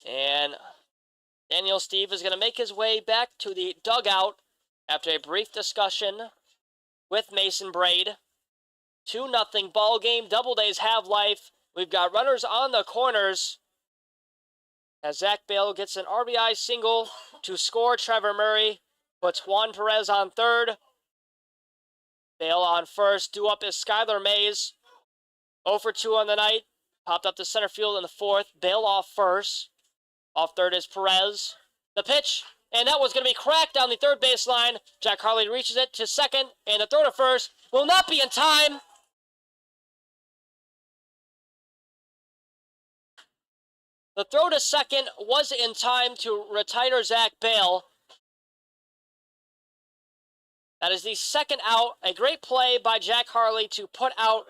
And Daniel Steve is going to make his way back to the dugout after a brief discussion with Mason Braid. 2-0 ball game. Doubledays have life. We've got runners on the corners as Zach Bale gets an RBI single to score Trevor Murray. Puts Juan Perez on third. Bale on first. Due up is Skylar Mays. 0 for 2 on the night. Popped up to center field in the 4th. Bale off first. Off third is Perez. The pitch, and that was going to be cracked down the third baseline. Jack Harley reaches it to second, and the throw to first will not be in time. The throw to second was in time to retire Zach Bale. That is the 2nd out. A great play by Jack Harley to put out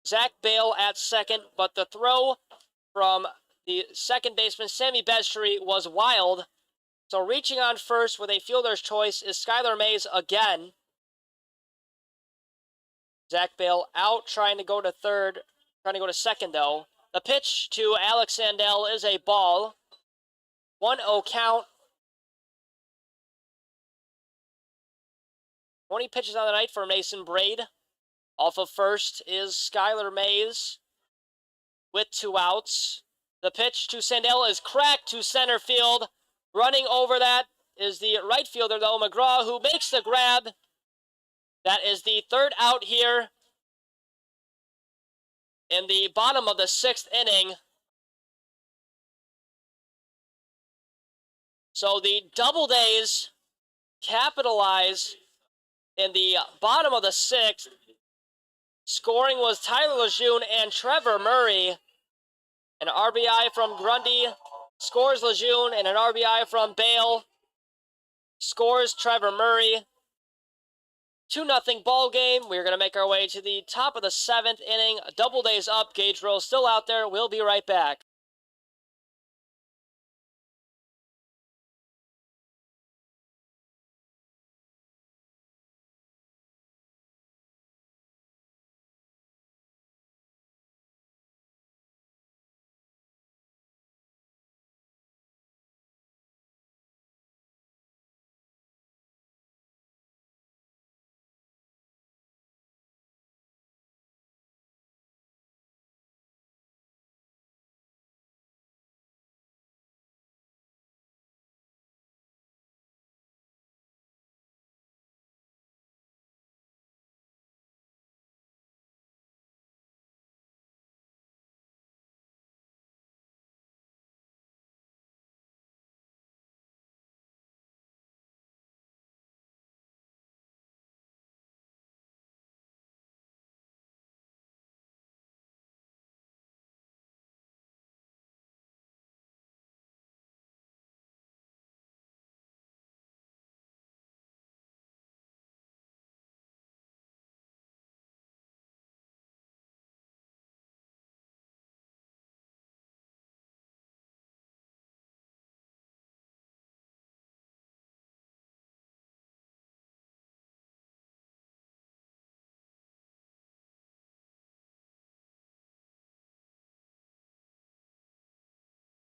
Zach Bale at second, but the throw from the second baseman, Sammy Bestry, was wild. So reaching on first with a fielder's choice is Skylar Mays again. Zach Bale out, trying to go to third, trying to go to second though. The pitch to Alex Sandell is a ball. 1-0 count. 20 pitches on the night for Mason Braid. Off of first is Skylar Mays with 2 outs. The pitch to Sandell is cracked to center field. Running over that is the right fielder, though, McGraw, who makes the grab. That is the 3rd out here in the bottom of the 6th inning. So the Doubledays capitalize in the bottom of the 6th. Scoring was Tyler Lejeune and Trevor Murray. An RBI from Grundy scores Lejeune, and an RBI from Bale Scores Trevor Murray. 2-0 ball game. We're going to make our way to the top of the 7th inning. Doubledays up. Gage Rowe still out there. We'll be right back.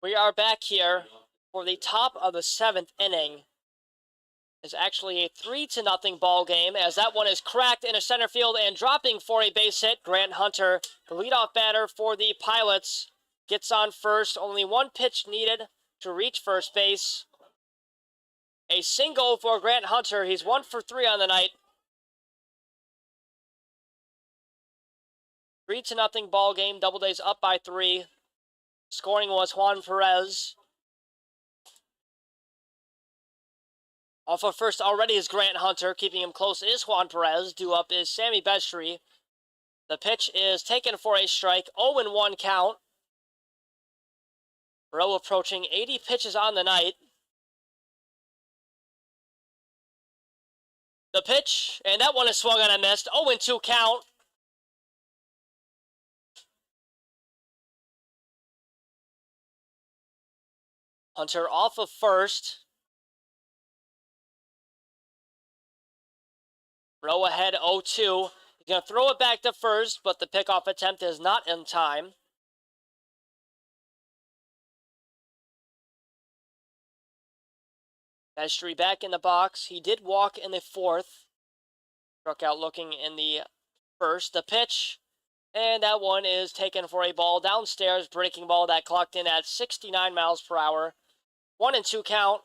We are back here for the top of the 7th inning. It's actually a 3-0 ball game as that one is cracked into center field and dropping for a base hit. Grant Hunter, the leadoff batter for the Pilots, gets on first. Only one pitch needed to reach first base. A single for Grant Hunter. He's 1 for 3 on the night. 3-0 ball game. Doubledays up by 3. Scoring was Juan Perez. Off of first already is Grant Hunter. Keeping him close is Juan Perez. Due up is Sammy Bestry. The pitch is taken for a strike. 0-1 count. Rowe approaching 80 pitches on the night. The pitch, and that one is swung on and missed. 0-2 count. Hunter off of first. Rowe ahead 0-2. He's going to throw it back to first, but the pickoff attempt is not in time. Bestry back in the box. He did walk in the 4th. Struck out looking in the 1st. The pitch, and that one is taken for a ball downstairs. Breaking ball that clocked in at 69 miles per hour. 1-2 count.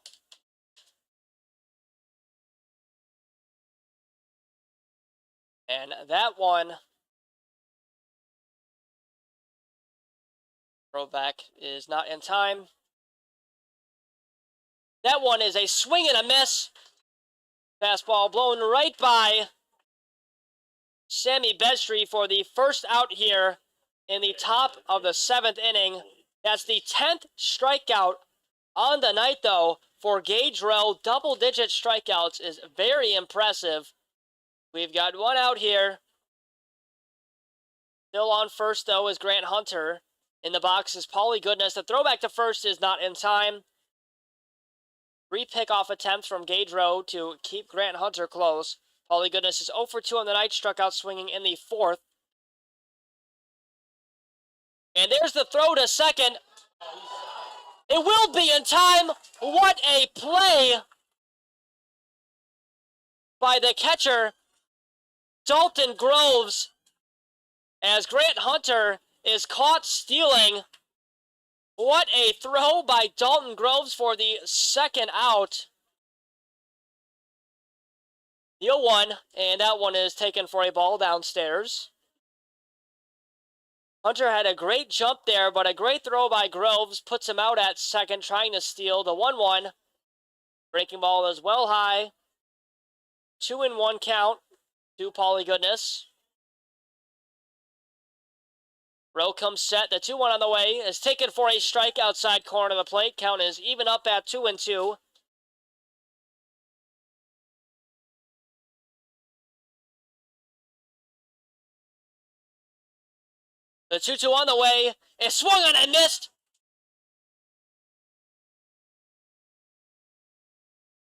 And that one, throwback is not in time. That one is a swing and a miss. Fastball blown right by Sammy Bestry for the first out here in the top of the 7th inning. That's the 10th strikeout on the night, though, for Gage Rowe. Double-digit strikeouts is very impressive. We've got one out here. Still on first, though, is Grant Hunter. In the box is Paulie Goodness. The throwback to first is not in time. 3 pickoff attempts from Gage Rowe to keep Grant Hunter close. Paulie Goodness is 0 for 2 on the night, struck out swinging in the 4th. And there's the throw to second. It will be in time. What a play by the catcher, Dalton Groves, as Grant Hunter is caught stealing. What a throw by Dalton Groves for the second out. The 0-1, and that one is taken for a ball downstairs. Hunter had a great jump there, but a great throw by Groves puts him out at second, trying to steal the 1-1. Breaking ball is well high. 2-1 count to Paulie Goodness. Rowe comes set. The 2-1 on the way is taken for a strike outside corner of the plate. Count is even up at 2-2. The 2-2 on the way. It swung on and missed.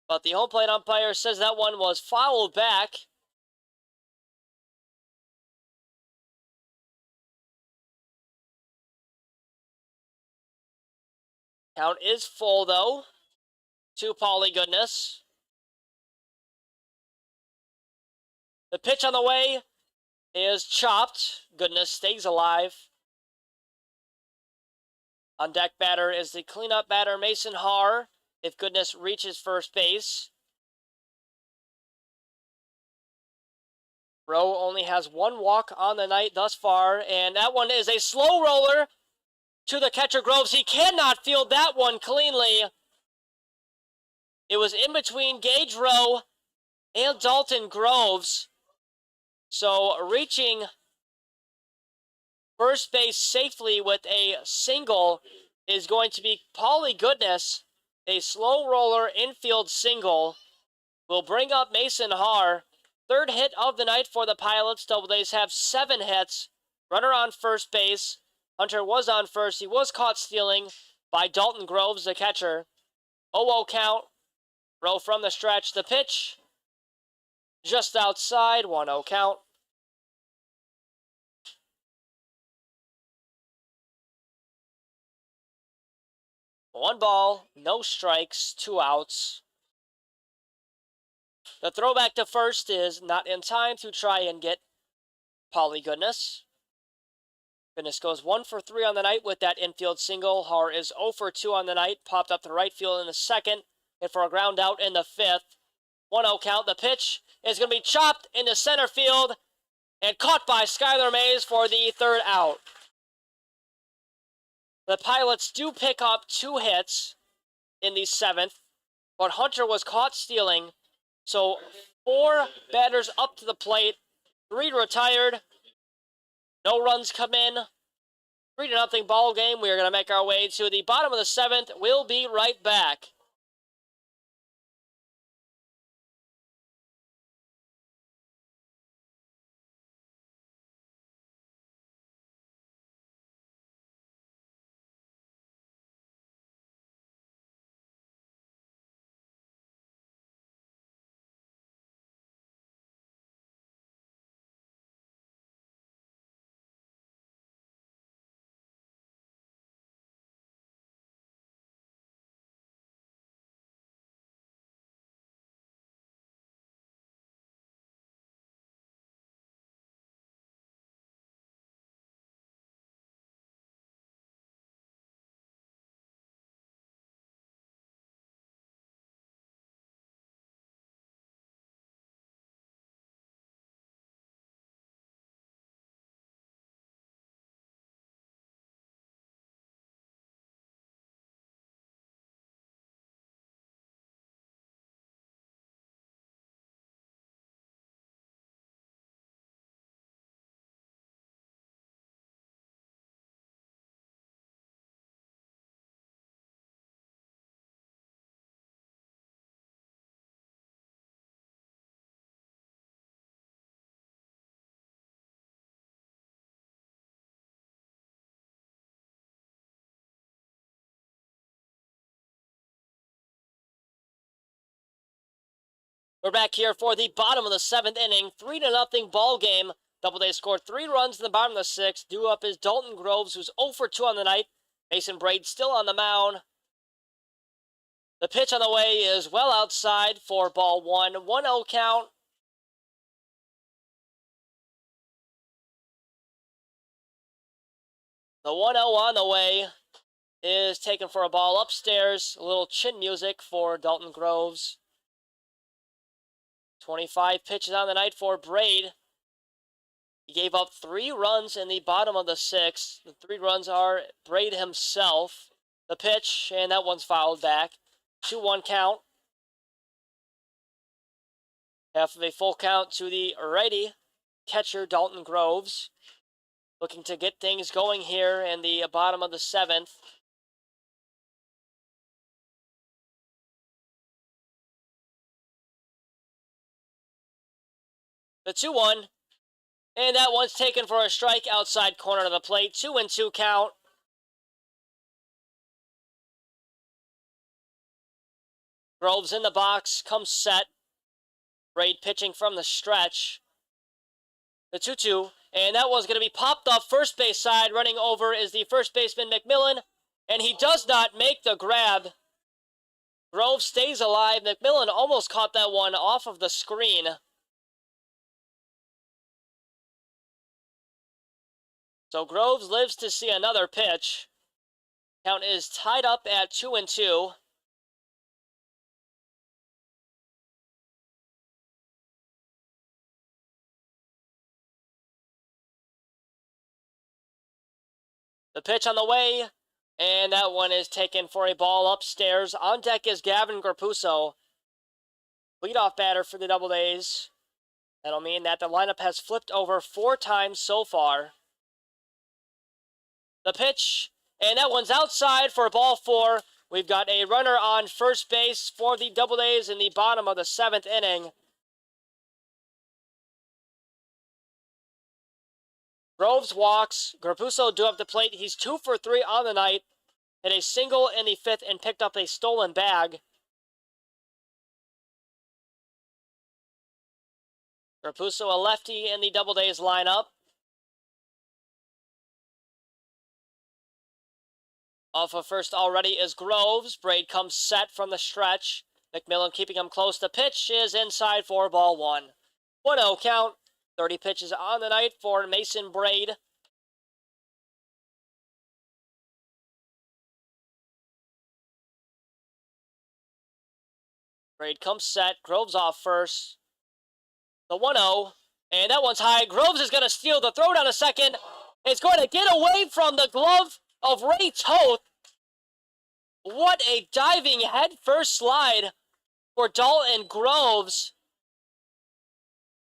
But the home plate umpire says that one was fouled back. Count is full, though, to Paulie Goodness. The pitch on the way is chopped. Goodness stays alive. On deck batter is the cleanup batter, Mason Haar, if Goodness reaches first base. Rowe only has one walk on the night thus far, and that one is a slow roller to the catcher Groves. He cannot field that one cleanly. It was in between Gage Rowe and Dalton Groves. So reaching first base safely with a single is going to be Paulie Goodness. A slow roller infield single will bring up Mason Haar. Third hit of the night for the Pilots. Doubledays have 7 hits. Runner on first base. Hunter was on first. He was caught stealing by Dalton Groves, the catcher. 0-0 count. Rowe from the stretch. The pitch just outside. 1-0 count. One ball, no strikes, 2 outs. The throwback to first is not in time to try and get Paulie Goodness. Goodness goes 1 for 3 on the night with that infield single. Haar is 0 for 2 on the night. Popped up to right field in the second. And for a ground out in the fifth. 1-0 count. The pitch is going to be chopped into center field and caught by Skylar Mays for the 3rd out. The Pilots do pick up 2 hits in the 7th, but Hunter was caught stealing. So 4 batters up to the plate, 3 retired, no runs come in. 3-0 ball game. We are going to make our way to the bottom of the 7th. We'll be right back. We're back here for the bottom of the 7th inning. 3-0 ball game. Doubleday scored 3 runs in the bottom of the 6th. Due up is Dalton Groves, who's 0 for 2 on the night. Mason Braid still on the mound. The pitch on the way is well outside for ball 1. 1-0 count. The 1-0 on the way is taken for a ball upstairs. A little chin music for Dalton Groves. 25 pitches on the night for Braid. He gave up 3 runs in the bottom of the 6th. The 3 runs are Braid himself. The pitch, and that one's fouled back. 2-1 count. Half of a full count to the righty catcher, Dalton Groves. Looking to get things going here in the bottom of the 7th. The 2-1 And that one's taken for a strike outside corner of the plate. 2-2 count. Groves in the box, comes set. Braid pitching from the stretch. The 2-2. And that one's going to be popped off first base side. Running over is the first baseman, McMillan. And he does not make the grab. Groves stays alive. McMillan almost caught that one off of the screen. So Groves lives to see another pitch. Count is tied up at 2-2. The pitch on the way, and that one is taken for a ball upstairs. On deck is Gavin Grapuso, leadoff batter for the Doubledays. That'll mean that the lineup has flipped over 4 times so far. The pitch, and that one's outside for ball 4. We've got a runner on first base for the Doubledays in the bottom of the 7th inning. Groves walks. Grapuso due up the plate. He's 2 for 3 on the night. Hit a single in the 5th and picked up a stolen bag. Grapuso, a lefty in the Doubledays lineup. Off of first already is Groves. Braid comes set from the stretch. McMillan keeping him close. The pitch is inside for ball 1. 1-0 count. 30 pitches on the night for Mason Braid. Braid comes set. Groves off first. The 1-0. And that one's high. Groves is going to steal the throw down to second. It's going to get away from the glove of Ray Toth. What a diving head-first slide for Dalton Groves.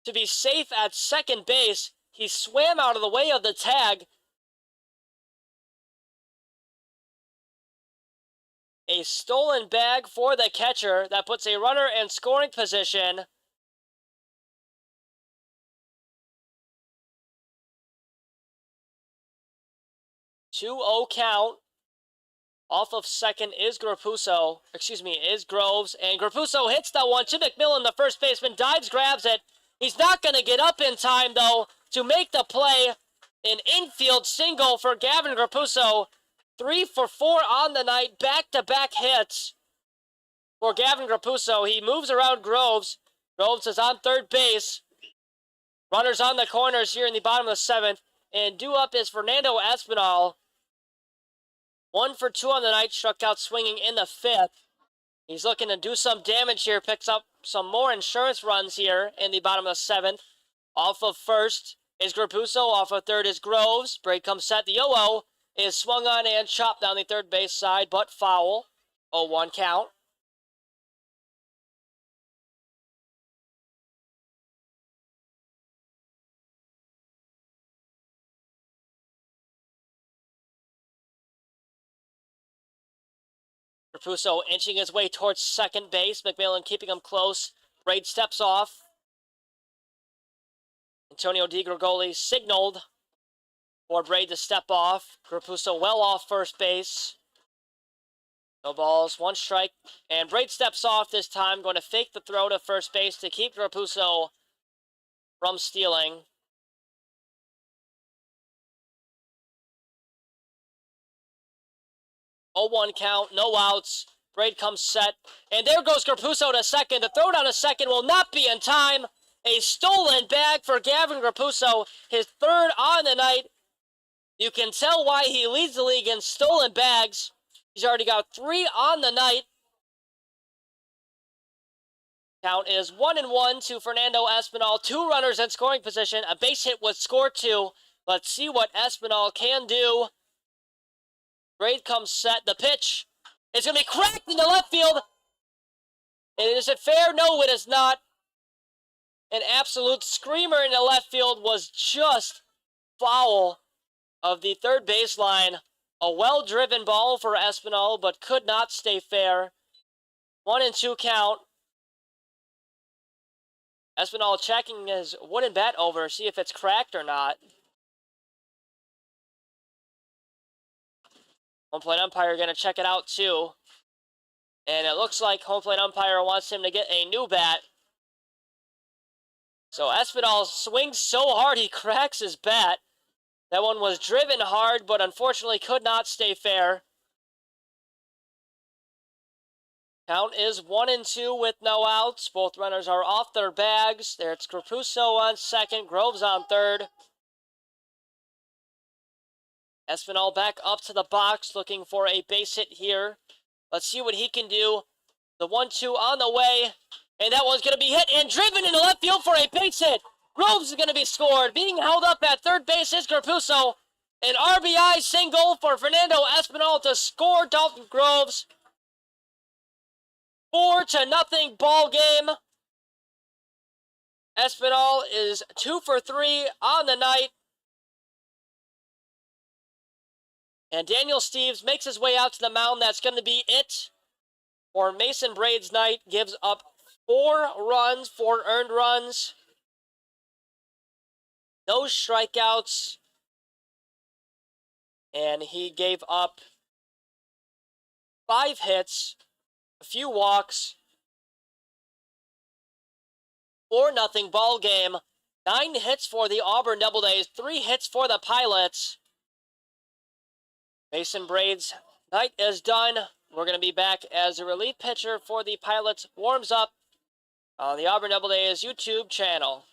To be safe at second base, he swam out of the way of the tag. A stolen bag for the catcher that puts a runner in scoring position. Two-0 count. Off of second is Grapuso. Is Groves. And Grapuso hits that one to McMillan, the first baseman. Dives, grabs it. He's not going to get up in time, though, to make the play. An infield single for Gavin Grapuso. 3 for 4 on the night. Back-to-back hits for Gavin Grapuso. He moves around Groves. Groves is on third base. Runners on the corners here in the bottom of the 7th. And due up is Fernando Espinal. 1 for 2 on the night. Struck out swinging in the 5th. He's looking to do some damage here. Picks up some more insurance runs here in the bottom of the 7th. Off of first is Grapuso. Off of third is Groves. Braid comes set. The 0-0 is swung on and chopped down the third base side, but foul. 0-1 count. Grapuso inching his way towards second base. McMillan keeping him close. Braid steps off. Antonio DiGregoli signaled for Braid to step off. Grapuso well off first base. No balls, 1 strike. And Braid steps off this time. Going to fake the throw to first base to keep Grapuso from stealing. Oh, 0-1 count, no outs. Braid comes set. And there goes Grapuso to second. The throw down to second will not be in time. A stolen bag for Gavin Grapuso. His 3rd on the night. You can tell why he leads the league in stolen bags. He's already got 3 on the night. Count is 1-1 to Fernando Espinal. 2 runners in scoring position. A base hit would score 2. Let's see what Espinal can do. Braid comes set. The pitch is going to be cracked into left field. And is it fair? No, it is not. An absolute screamer in the left field was just foul of the third baseline. A well-driven ball for Espinal, but could not stay fair. 1-2 count. Espinal checking his wooden bat over, see if it's cracked or not. Home plate umpire going to check it out too. And it looks like home plate umpire wants him to get a new bat. So Espinal swings so hard he cracks his bat. That one was driven hard, but unfortunately could not stay fair. Count is 1-2 with no outs. Both runners are off their bags. There's Grapuso on second, Groves on third. Espinal back up to the box looking for a base hit here. Let's see what he can do. The 1-2 on the way. And that one's going to be hit and driven into left field for a base hit. Groves is going to be scored. Being held up at third base is Grapuso. An RBI single for Fernando Espinal to score Dalton Groves. 4-0 ball game. Espinal is 2 for 3 on the night. And Daniel Steves makes his way out to the mound. That's going to be it for Mason Braid's night. Gives up 4 runs, 4 earned runs. No strikeouts. And he gave up 5 hits, a few walks. 4-0 ball game. 9 hits for the Auburn Doubledays, 3 hits for the Pilots. Mason Braid's night is done. We're going to be back as a relief pitcher for the Pilots warms up on the Auburn Doubledays YouTube channel.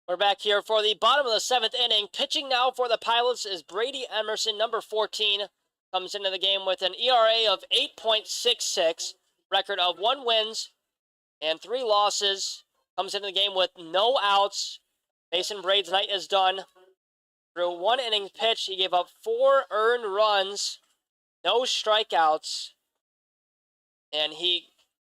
We're back here for the bottom of the 7th inning. Pitching now for the Pilots is Brady Emerson, number 14. Comes into the game with an ERA of 8.66. Record of 1 wins and 3 losses. Comes into the game with no outs. Mason Braid's night is done. Through 1 inning pitch, he gave up 4 earned runs. No strikeouts. And he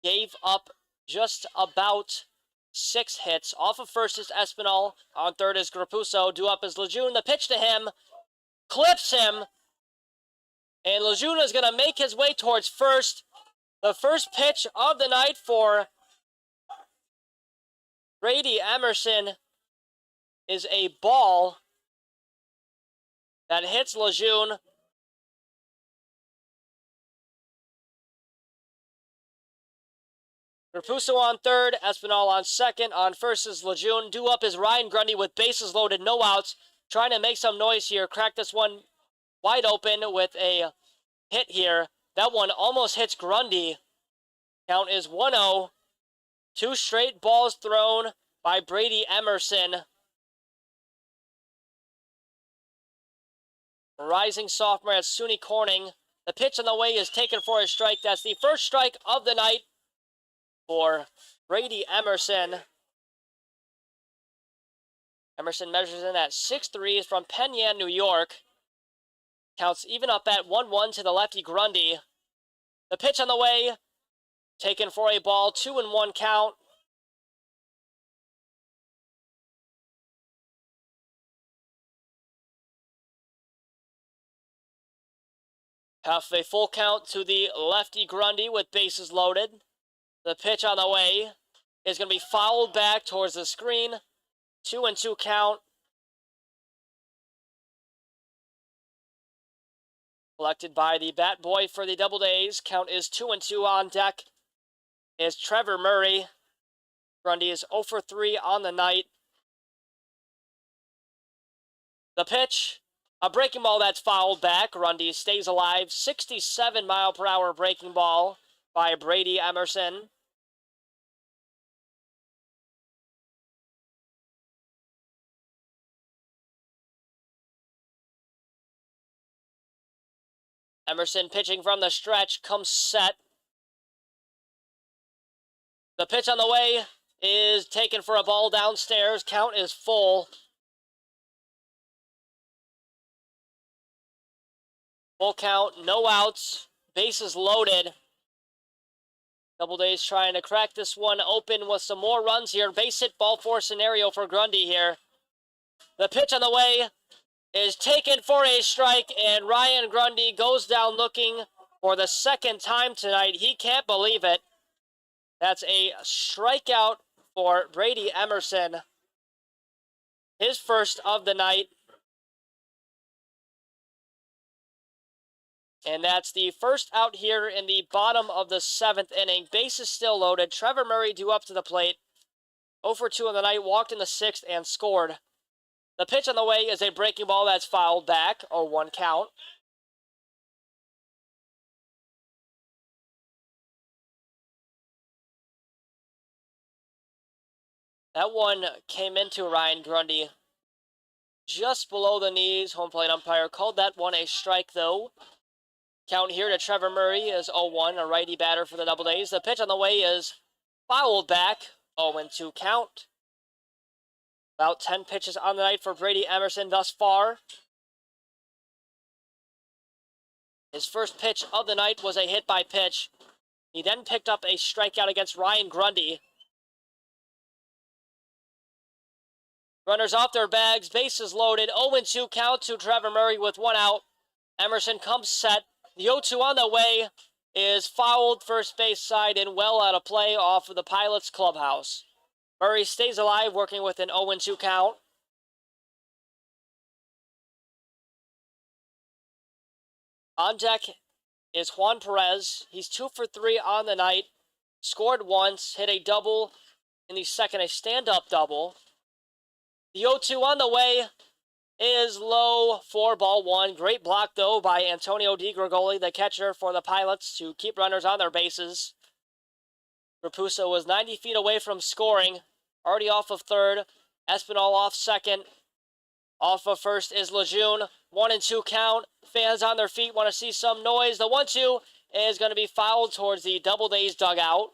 gave up just about 6 hits. Off of first is Espinal. On third is Grapuso. Due up is Lejeune. The pitch to him. Clips him. And Lejeune is going to make his way towards first. The first pitch of the night for Brady Emerson is a ball that hits Lejeune. Grapuso on third, Espinal on second. On first is Lejeune. Due up is Ryan Grundy with bases loaded, no outs. Trying to make some noise here. Crack this one wide open with a hit here. That one almost hits Grundy. Count is 1-0. 2 straight balls thrown by Brady Emerson. Rising sophomore at SUNY Corning. The pitch on the way is taken for a strike. That's the first strike of the night for Brady Emerson. Emerson measures in at 6'3", is from Penn Yan, New York. Counts even up at 1-1 to the lefty Grundy. The pitch on the way, taken for a ball, 2-1 count. Half a full count to the lefty Grundy with bases loaded. The pitch on the way is going to be fouled back towards the screen. 2-2 count. Collected by the bat boy for the Doubledays. Count is 2-2 on deck. Is Trevor Murray. Grundy is 0 for 3 on the night. The pitch, a breaking ball that's fouled back. Grundy stays alive. 67 mile per hour breaking ball by Brady Emerson. Emerson pitching from the stretch, comes set. The pitch on the way is taken for a ball downstairs. Count is full. Full count, no outs, bases loaded. Doubledays trying to crack this one open with some more runs here. Base hit, ball four scenario for Grundy here. The pitch on the way is taken for a strike, and Ryan Grundy goes down looking for the second time tonight. He can't believe it. That's a strikeout for Brady Emerson. His first of the night. And that's the first out here in the bottom of the seventh inning. Base is still loaded. Trevor Murray due up to the plate. 0 for 2 on the night, walked in the sixth and scored. The pitch on the way is a breaking ball that's fouled back, 0-1 count. That one came into Ryan Grundy just below the knees. Home plate umpire called that one a strike, though. Count here to Trevor Murray is 0-1, a righty batter for the Doubledays. The pitch on the way is fouled back, 0-2 count. About 10 pitches on the night for Brady Emerson thus far. His first pitch of the night was a hit by pitch. He then picked up a strikeout against Ryan Grundy. Runners off their bags, bases loaded, 0-2 count to Trevor Murray with one out. Emerson comes set. The 0-2 on the way is fouled first base side and well out of play off of the Pilots clubhouse. Murray stays alive, working with an 0-2 count. On deck is Juan Perez. He's 2 for 3 on the night. Scored once, hit a double in the second, a stand-up double. The 0-2 on the way is low for ball one. Great block, though, by Antonio DiGregoli, the catcher for the Pilots, to keep runners on their bases. Raposo was 90 feet away from scoring. Already off of third. Espinal off second. Off of first is Lejeune. 1-2 count. Fans on their feet want to see some noise. The 1-2 is going to be fouled towards the Doubledays dugout.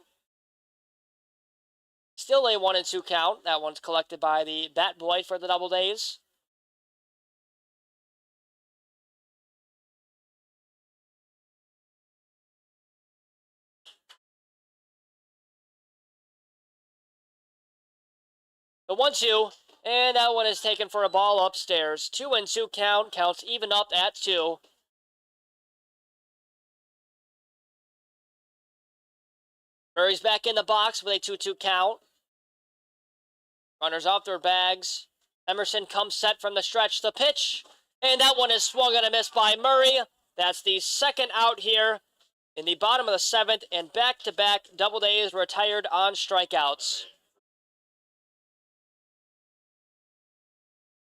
Still a 1-2 count. That one's collected by the bat boy for the Doubledays. The 1-2, and that one is taken for a ball upstairs. 2-2 count, counts even up at 2. Murray's back in the box with a 2-2 count. Runners off their bags. Emerson comes set from the stretch. The pitch, and that one is swung and a miss by Murray. That's the second out here in the bottom of the seventh, and back-to-back Doubledays retired on strikeouts.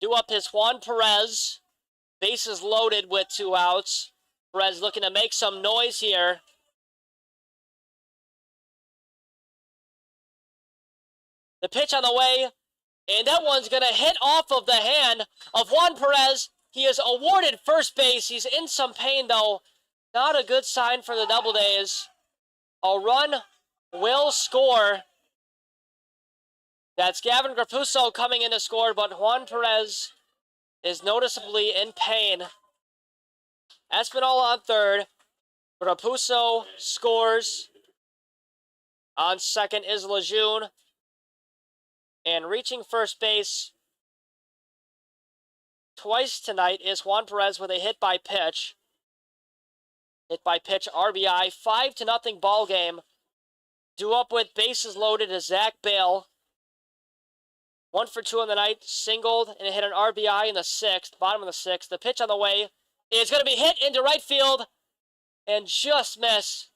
Due up is Juan Perez. Bases loaded with 2 outs. Perez looking to make some noise here. The pitch on the way, and that one's going to hit off of the hand of Juan Perez. He is awarded first base. He's in some pain, though. Not a good sign for the Doubledays. A run will score. That's Gavin Raposo coming in to score, but Juan Perez is noticeably in pain. Espinal on third. Raposo scores. On second is Lejeune. And reaching first base twice tonight is Juan Perez with a hit by pitch. Hit by pitch, RBI, 5-0 ball game. Due up with bases loaded is Zach Bale. 1 for 2 on the night, singled and hit an RBI in the 6th, bottom of the 6th. The pitch on the way is going to be hit into right field and just miss.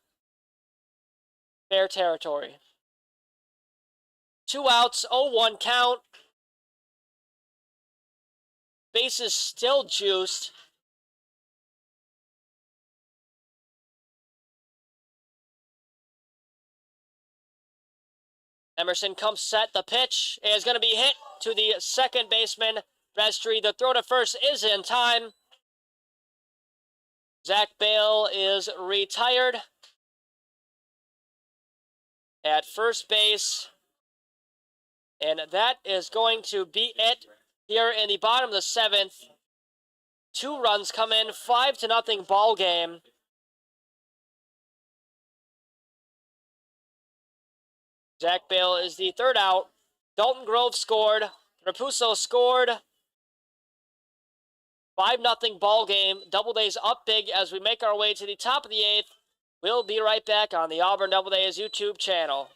Fair territory. 2 outs, 0-1 count. Bases still juiced. Emerson comes set. The pitch is going to be hit to the second baseman, Vestry. The throw to first is in time. Zach Bale is retired at first base. And that is going to be it here in the bottom of the 7th. 2 runs come in, 5-0 ball game. Zach Bale is the third out. Dalton Grove scored. Raposo scored. 5-0 ball game. Doubledays up big as we make our way to the top of the 8th. We'll be right back on the Auburn Doubledays YouTube channel.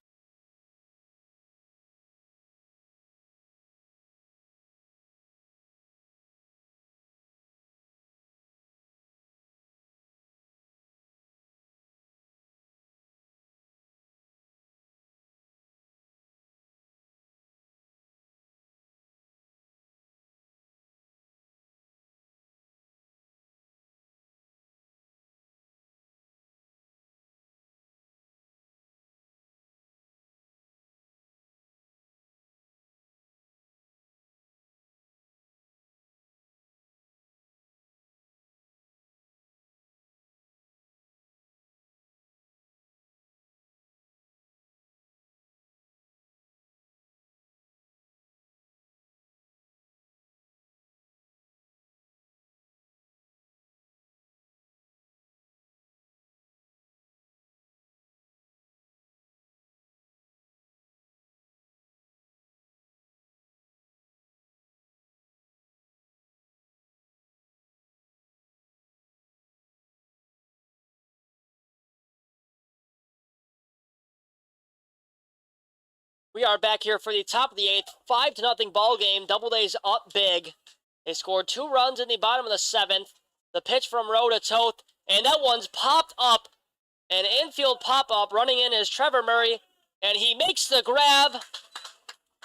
We are back here for the top of the 8th. 5-0 ball game. Doubledays up big. They scored 2 runs in the bottom of the 7th. The pitch from Rowe to Toth, and that one's popped up. An infield pop-up. Running in is Trevor Murray, and he makes the grab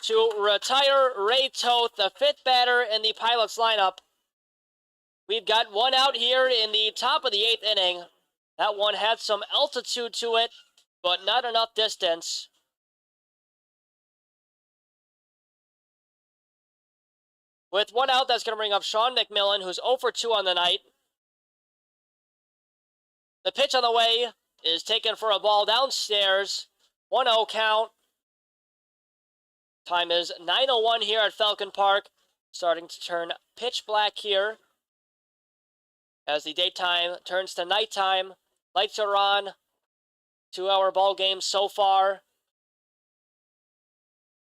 to retire Ray Toth, the 5th batter in the Pilots lineup. We've got 1 out here in the top of the 8th inning. That one had some altitude to it, but not enough distance. With 1 out, that's going to bring up Sean McMillan, who's 0 for 2 on the night. The pitch on the way is taken for a ball downstairs. 1-0 count. Time is 9:01 here at Falcon Park. Starting to turn pitch black here as the daytime turns to nighttime. Lights are on. 2-hour ball game so far.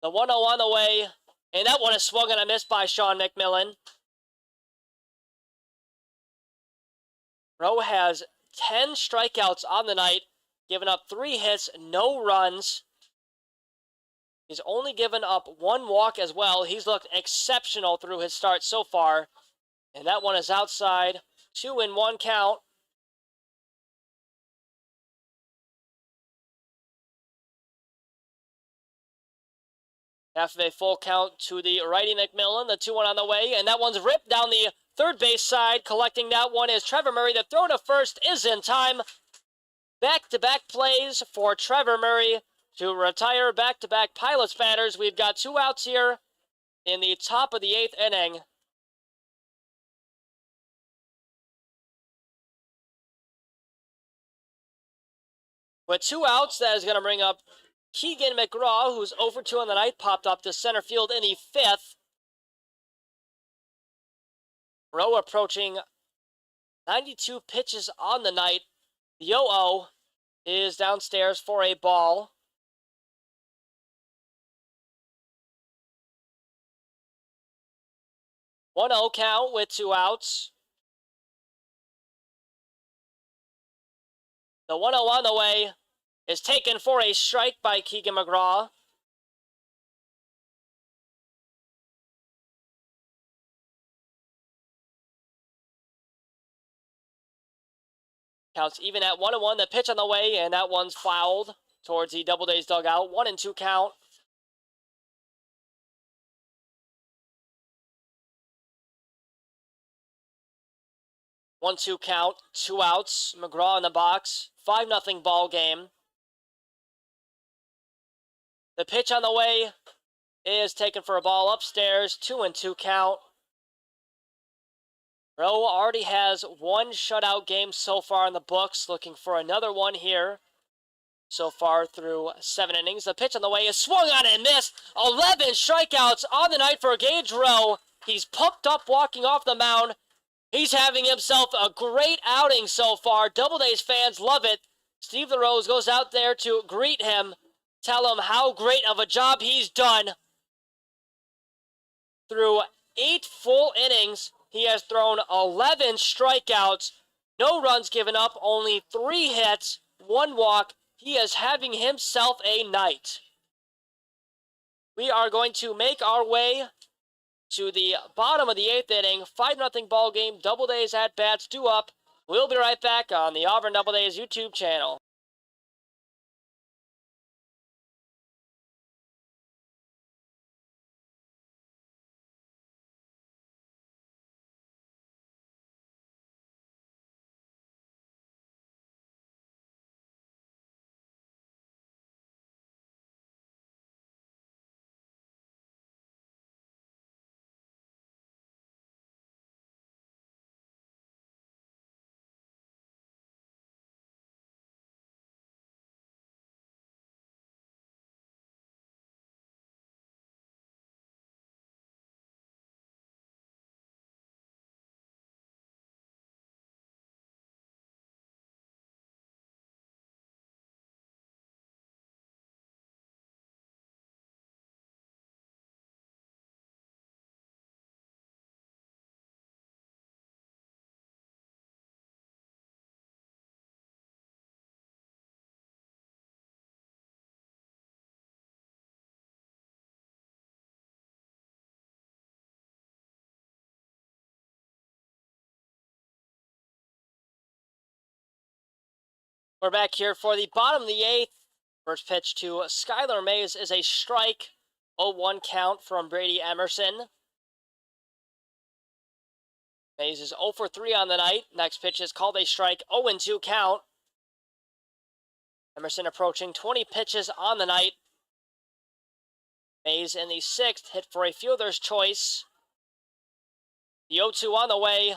The 1-0 on the way. And that one is swung and a miss by Sean McMillan. Rowe has 10 strikeouts on the night, given up 3 hits, no runs. He's only given up 1 walk as well. He's looked exceptional through his start so far. And that one is outside. 2-1 count. Half of a full count to the righty McMillan. The 2-1 on the way, and that one's ripped down the third base side. Collecting that one is Trevor Murray. The throw to first is in time. Back-to-back plays for Trevor Murray to retire back-to-back Pilots batters. We've got 2 outs here in the top of the 8th inning. With 2 outs, that is going to bring up Keegan McGraw, who's 0 for 2 on the night, popped up to center field in the 5th. Rowe approaching 92 pitches on the night. The 0-0 is downstairs for a ball. One 0 count with 2 outs. The 1-0 on the way is taken for a strike by Keegan McGraw. Counts even at 1-1. The pitch on the way, and that one's fouled towards the Doubledays dugout. 1-2 count. One-two count, 2 outs. McGraw in the box. 5-0 ball game. The pitch on the way is taken for a ball upstairs. 2-2 count. Rowe already has 1 shutout game so far in the books. Looking for another one here. So far through 7 innings. The pitch on the way is swung on and missed. 11 strikeouts on the night for Gage Rowe. He's pumped up walking off the mound. He's having himself a great outing so far. Doubledays fans love it. Steve LaRose goes out there to greet him, tell him how great of a job he's done. Through 8 full innings, he has thrown 11 strikeouts, no runs given up, only 3 hits, 1 walk. He is having himself a night. We are going to make our way to the bottom of the 8th inning. 5-0 ball game. Doubledays at bats due up. We'll be right back on the Auburn Doubledays YouTube channel. We're back here for the bottom of the 8th. First pitch to Skylar Mays is a strike. 0-1 count from Brady Emerson. Mays is 0 for 3 on the night. Next pitch is called a strike. 0-2 count. Emerson approaching 20 pitches on the night. Mays in the 6th, hit for a fielder's choice. The 0-2 on the way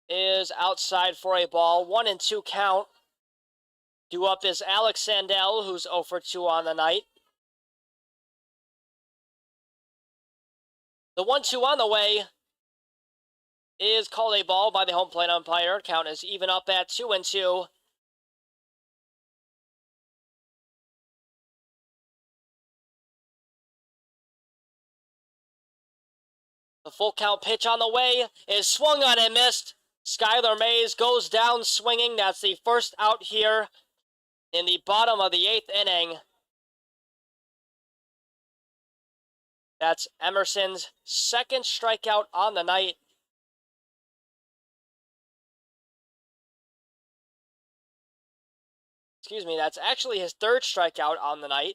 is outside for a ball. 1-2 count. Due up is Alex Sandell, who's 0 for 2 on the night. The 1-2 on the way is called a ball by the home plate umpire. Count is even up at 2-2. The full count pitch on the way is swung on and missed. Skylar Mays goes down swinging. That's the first out here in the bottom of the 8th inning. That's Emerson's 2nd strikeout on the night. Excuse me, that's actually his 3rd strikeout on the night.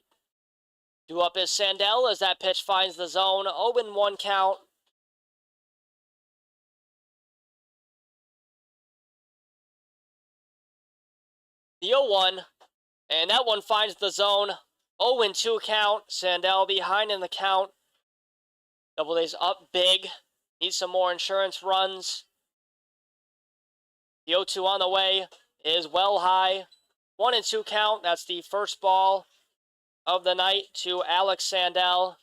Due up is Sandell as that pitch finds the zone. 0-1 count. The 0-1, and that one finds the zone. 0-2 count. Sandell behind in the count. Doubledays up big. Needs some more insurance runs. The 0-2 on the way is well high. 1-2 count. That's the first ball of the night to Alex Sandell.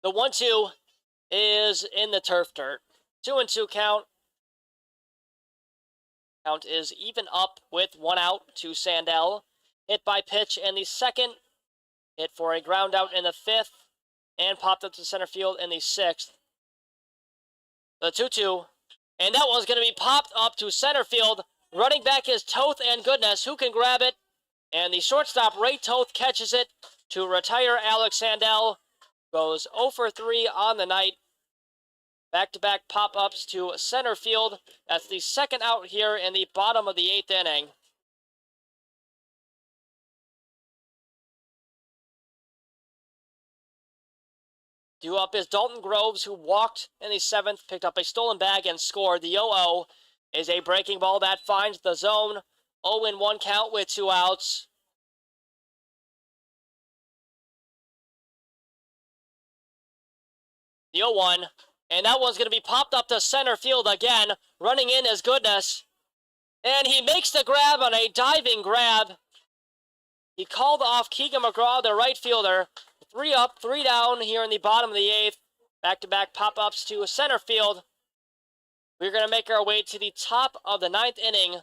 The 1-2 is in the turf dirt. 2-2 count. Count is even up with 1 out to Sandell. Hit by pitch in the 2nd. Hit for a ground out in the 5th. And popped up to center field in the 6th. The 2-2 And that one's going to be popped up to center field. Running back is Toth and Goodness. Who can grab it? And the shortstop, Ray Toth, catches it to retire Alex Sandell. Goes 0 for 3 on the night. Back-to-back pop-ups to center field. That's the second out here in the bottom of the 8th inning. Due up is Dalton Groves, who walked in the 7th, picked up a stolen bag, and scored. The 0-0 is a breaking ball that finds the zone. 0-1 count with 2 outs. The 0-1, and that one's going to be popped up to center field again. Running in is Goodness. And he makes the grab on a diving grab. He called off Keegan McGraw, the right fielder. 3 up, 3 down here in the bottom of the 8th. Back-to-back pop-ups to center field. We're going to make our way to the top of the 9th inning.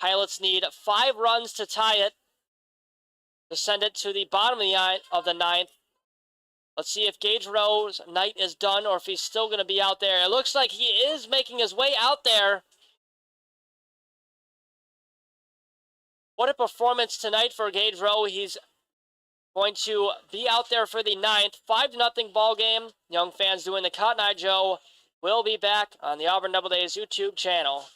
Pilots need 5 runs to tie it, to send it to the bottom of the 9th. Let's see if Gage Rowe's night is done or if he's still going to be out there. It looks like he is making his way out there. What a performance tonight for Gage Rowe. He's going to be out there for the 9th. 5-0 ball game. Young fans doing the Cotton Eye Joe will be back on the Auburn Doubledays YouTube channel.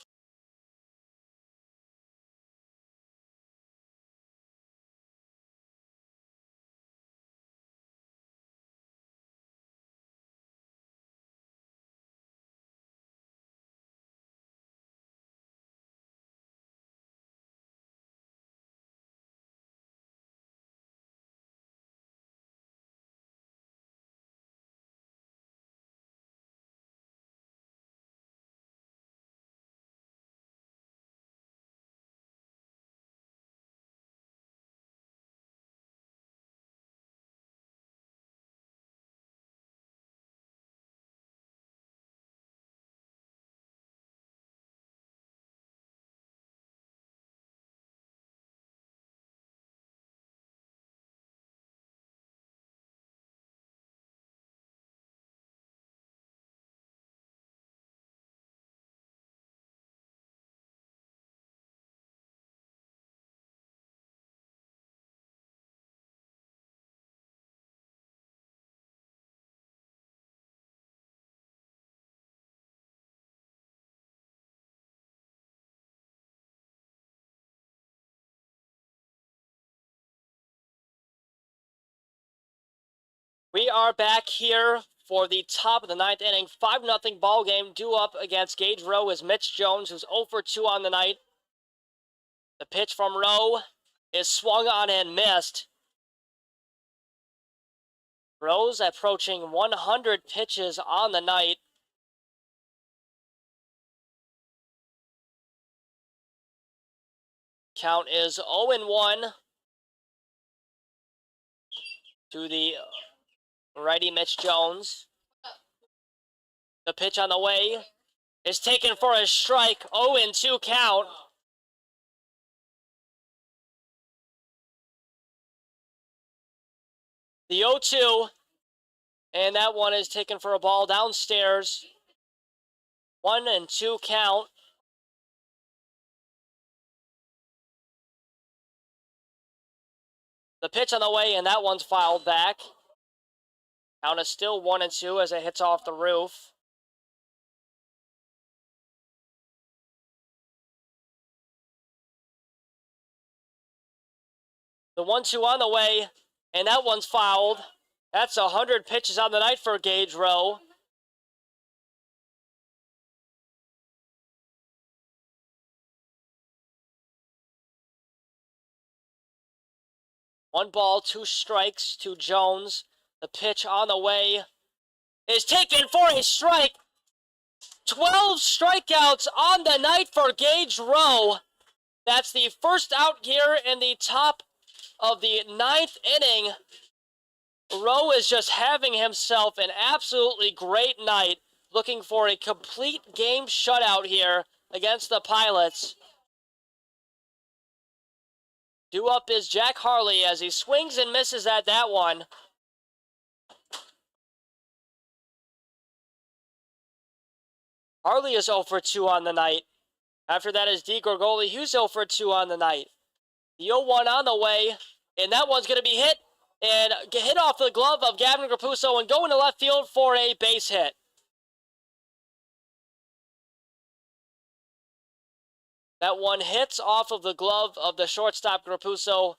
We are back here for the top of the 9th inning. 5-0 ball game. Due up against Gage Rowe is Mitch Jones, who's 0 for 2 on the night. The pitch from Rowe is swung on and missed. Rowe's approaching 100 pitches on the night. Count is 0-1 to the righty Mitch Jones. The pitch on the way is taken for a strike. 0-2 count. The 0-2, and that one is taken for a ball downstairs. 1-2 count. The pitch on the way, and that one's fouled back. Count is still 1-2 as it hits off the roof. The 1-2 on the way, and that one's fouled. That's 100 pitches on the night for Gage Rowe. One ball, 2 strikes to Jones. The pitch on the way is taken for a strike. 12 strikeouts on the night for Gage Rowe. That's the first out here in the top of the 9th inning. Rowe is just having himself an absolutely great night, looking for a complete game shutout here against the Pilots. Due up is Jack Harley as he swings and misses at that one. Harley is 0 for 2 on the night. After that is D. Gorgoli, who's 0 for 2 on the night. The 0-1 on the way, and that one's going to be hit and get hit off the glove of Gavin Grapuso and go into left field for a base hit. That one hits off of the glove of the shortstop Grapuso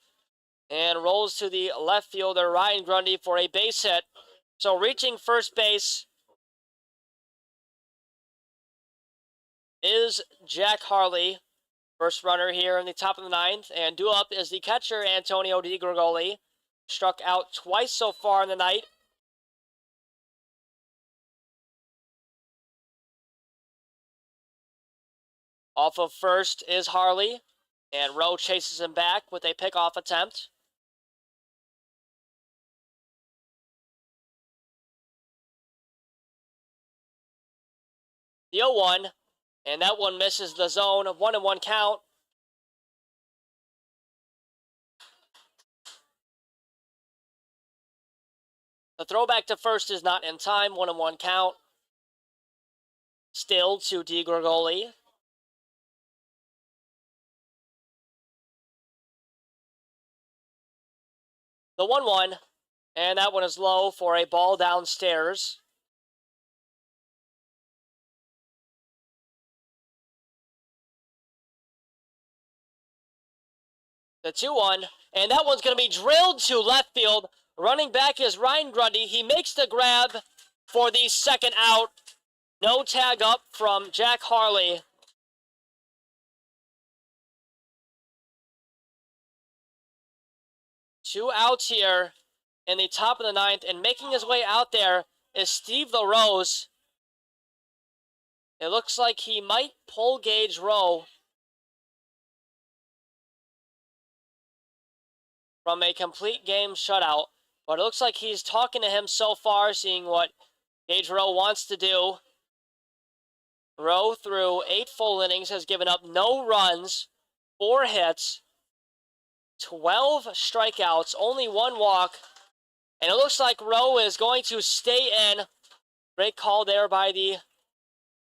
and rolls to the left fielder Ryan Grundy for a base hit. So reaching first base is Jack Harley, first runner here in the top of the ninth, and due up is the catcher Antonio Di Gregoli, struck out twice so far in the night. Off of first is Harley, and Rowe chases him back with a pickoff attempt. The 0-1, and that one misses the zone of 1-1 count. The throwback to first is not in time, 1-1 count. Still to Di Gregoli. The 1-1, and that one is low for a ball downstairs. The 2-1, and that one's going to be drilled to left field. Running back is Ryan Grundy. He makes the grab for the second out. No tag up from Jack Harley. Two outs here in the top of the ninth, and making his way out there is Steve LaRose. It looks like he might pull Gage Rowe from a complete game shutout, but it looks like he's talking to him so far, seeing what Gage Rowe wants to do. Rowe, through 8 full innings, has given up no runs, 4 hits, 12 strikeouts, only 1 walk, and it looks like Rowe is going to stay in. Great call there by the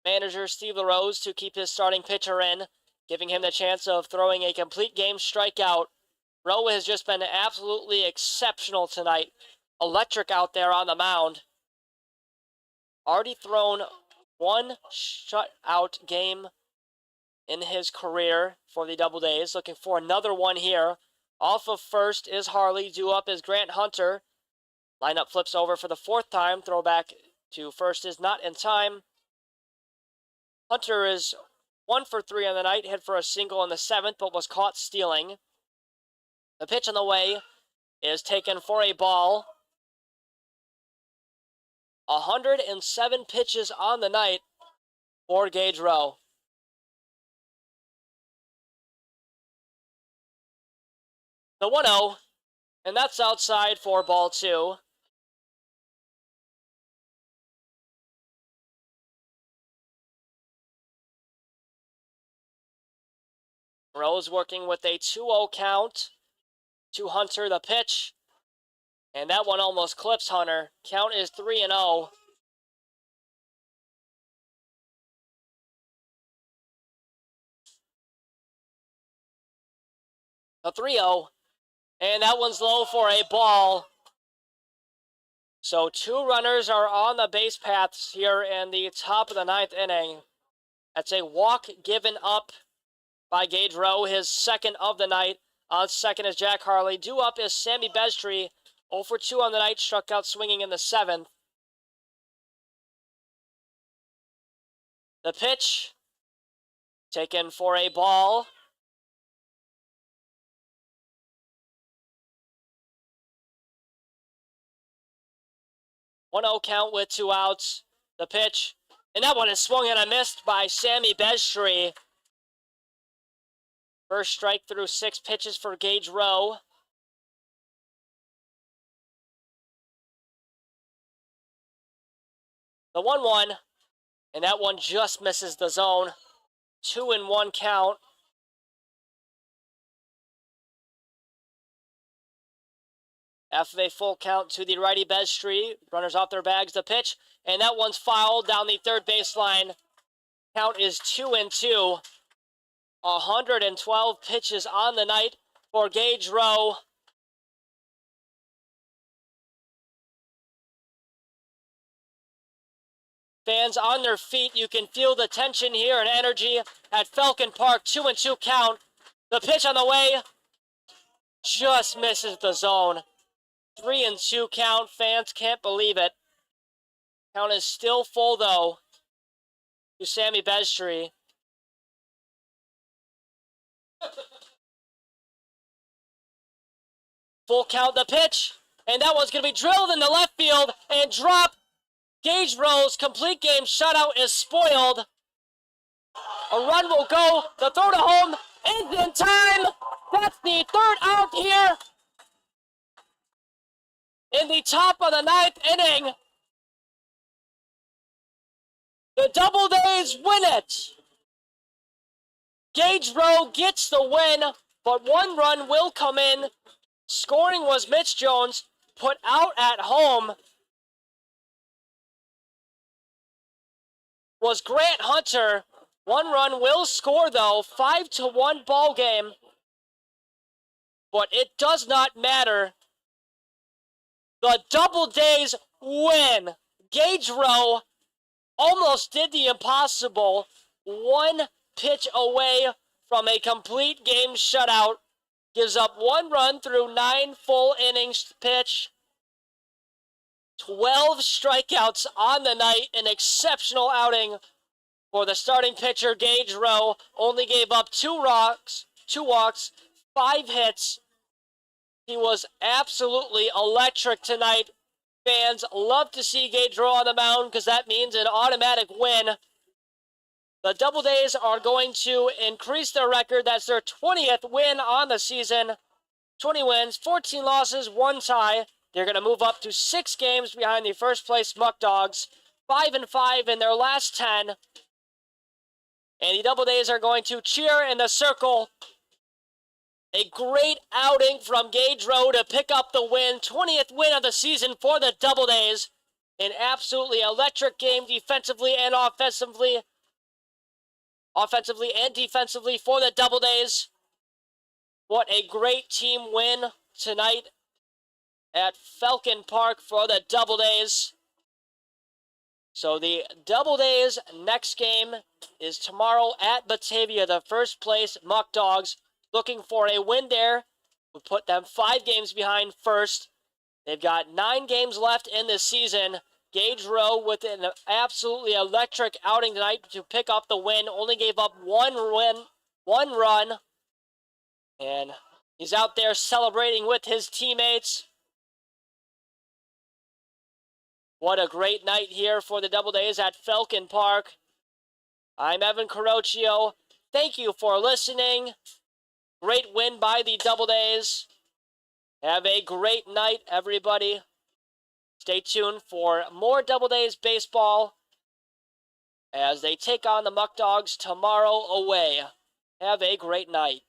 manager, Steve LaRose, to keep his starting pitcher in, giving him the chance of throwing a complete game strikeout. Rowe has just been absolutely exceptional tonight. Electric out there on the mound. Already thrown 1 shutout game in his career for the Doubledays. Looking for another one here. Off of first is Harley. Due up is Grant Hunter. Lineup flips over for the 4th time. Throwback to first is not in time. Hunter is 1 for 3 on the night. Hit for a single in the 7th, but was caught stealing. The pitch on the way is taken for a ball. 107 pitches on the night for Gage Rowe. The 1-0, and that's outside for ball 2. Rowe's working with a 2-0 count to Hunter, the pitch, and that one almost clips Hunter. Count is 3-0. A 3-0, and that one's low for a ball. So 2 runners are on the base paths here in the top of the 9th inning. That's a walk given up by Gage Rowe, his 2nd of the night. On second is Jack Harley. Due up is Sammy Bestry, 0 for 2 on the night, struck out swinging in the 7th. The pitch, taken for a ball. One 0 count with 2 outs. The pitch, and that one is swung and a missed by Sammy Bestry. First strike through 6 pitches for Gage Rowe. The 1-1, and that one just misses the zone. 2-1 count. After a full count to the righty Bestry, runners off their bags, the pitch, and that one's fouled down the third baseline. Count is 2-2. 112 pitches on the night for Gage Rowe. Fans on their feet. You can feel the tension here and energy at Falcon Park. 2-2 count. The pitch on the way just misses the zone. 3-2 count. Fans can't believe it. Count is still full though to Sammy Bestry. Full count, the pitch, and that one's going to be drilled in the left field and drop. Gage Rowe's complete game shutout is spoiled. A run will go. The throw to home is in time. That's the third out here in the top of the ninth inning. The Doubledays win it. Gage Rowe gets the win, but one run will come in. Scoring was Mitch Jones, put out at home was Grant Hunter. One run will score though, 5-1 ball game. But it does not matter. The Doubledays win. Gage Rowe almost did the impossible. One pitch away from a complete game shutout. Gives up one run through 9 full innings pitch. 12 strikeouts on the night. An exceptional outing for the starting pitcher, Gage Rowe. Only gave up 2 walks, 5 hits. He was absolutely electric tonight. Fans love to see Gage Rowe on the mound because that means an automatic win. The Doubledays are going to increase their record. That's their 20th win on the season. 20 wins, 14 losses, 1 tie. They're going to move up to 6 games behind the first place Muckdogs. 5-5 in their last 10. And the Doubledays are going to cheer in the circle. A great outing from Gage Rowe to pick up the win. 20th win of the season for the Doubledays. An absolutely electric game defensively and offensively. Offensively and defensively for the Doubledays. What a great team win tonight at Falcon Park for the Doubledays. So the Doubledays' next game is tomorrow at Batavia, the first place Muckdogs. Looking for a win there. Would put them 5 games behind first. They've got 9 games left in this season. Gage Rowe with an absolutely electric outing tonight to pick up the win. Only gave up one run. And he's out there celebrating with his teammates. What a great night here for the Doubledays at Falcon Park. I'm Evan Carocchio. Thank you for listening. Great win by the Doubledays. Have a great night, everybody. Stay tuned for more Doubledays baseball as they take on the Muckdogs tomorrow away. Have a great night.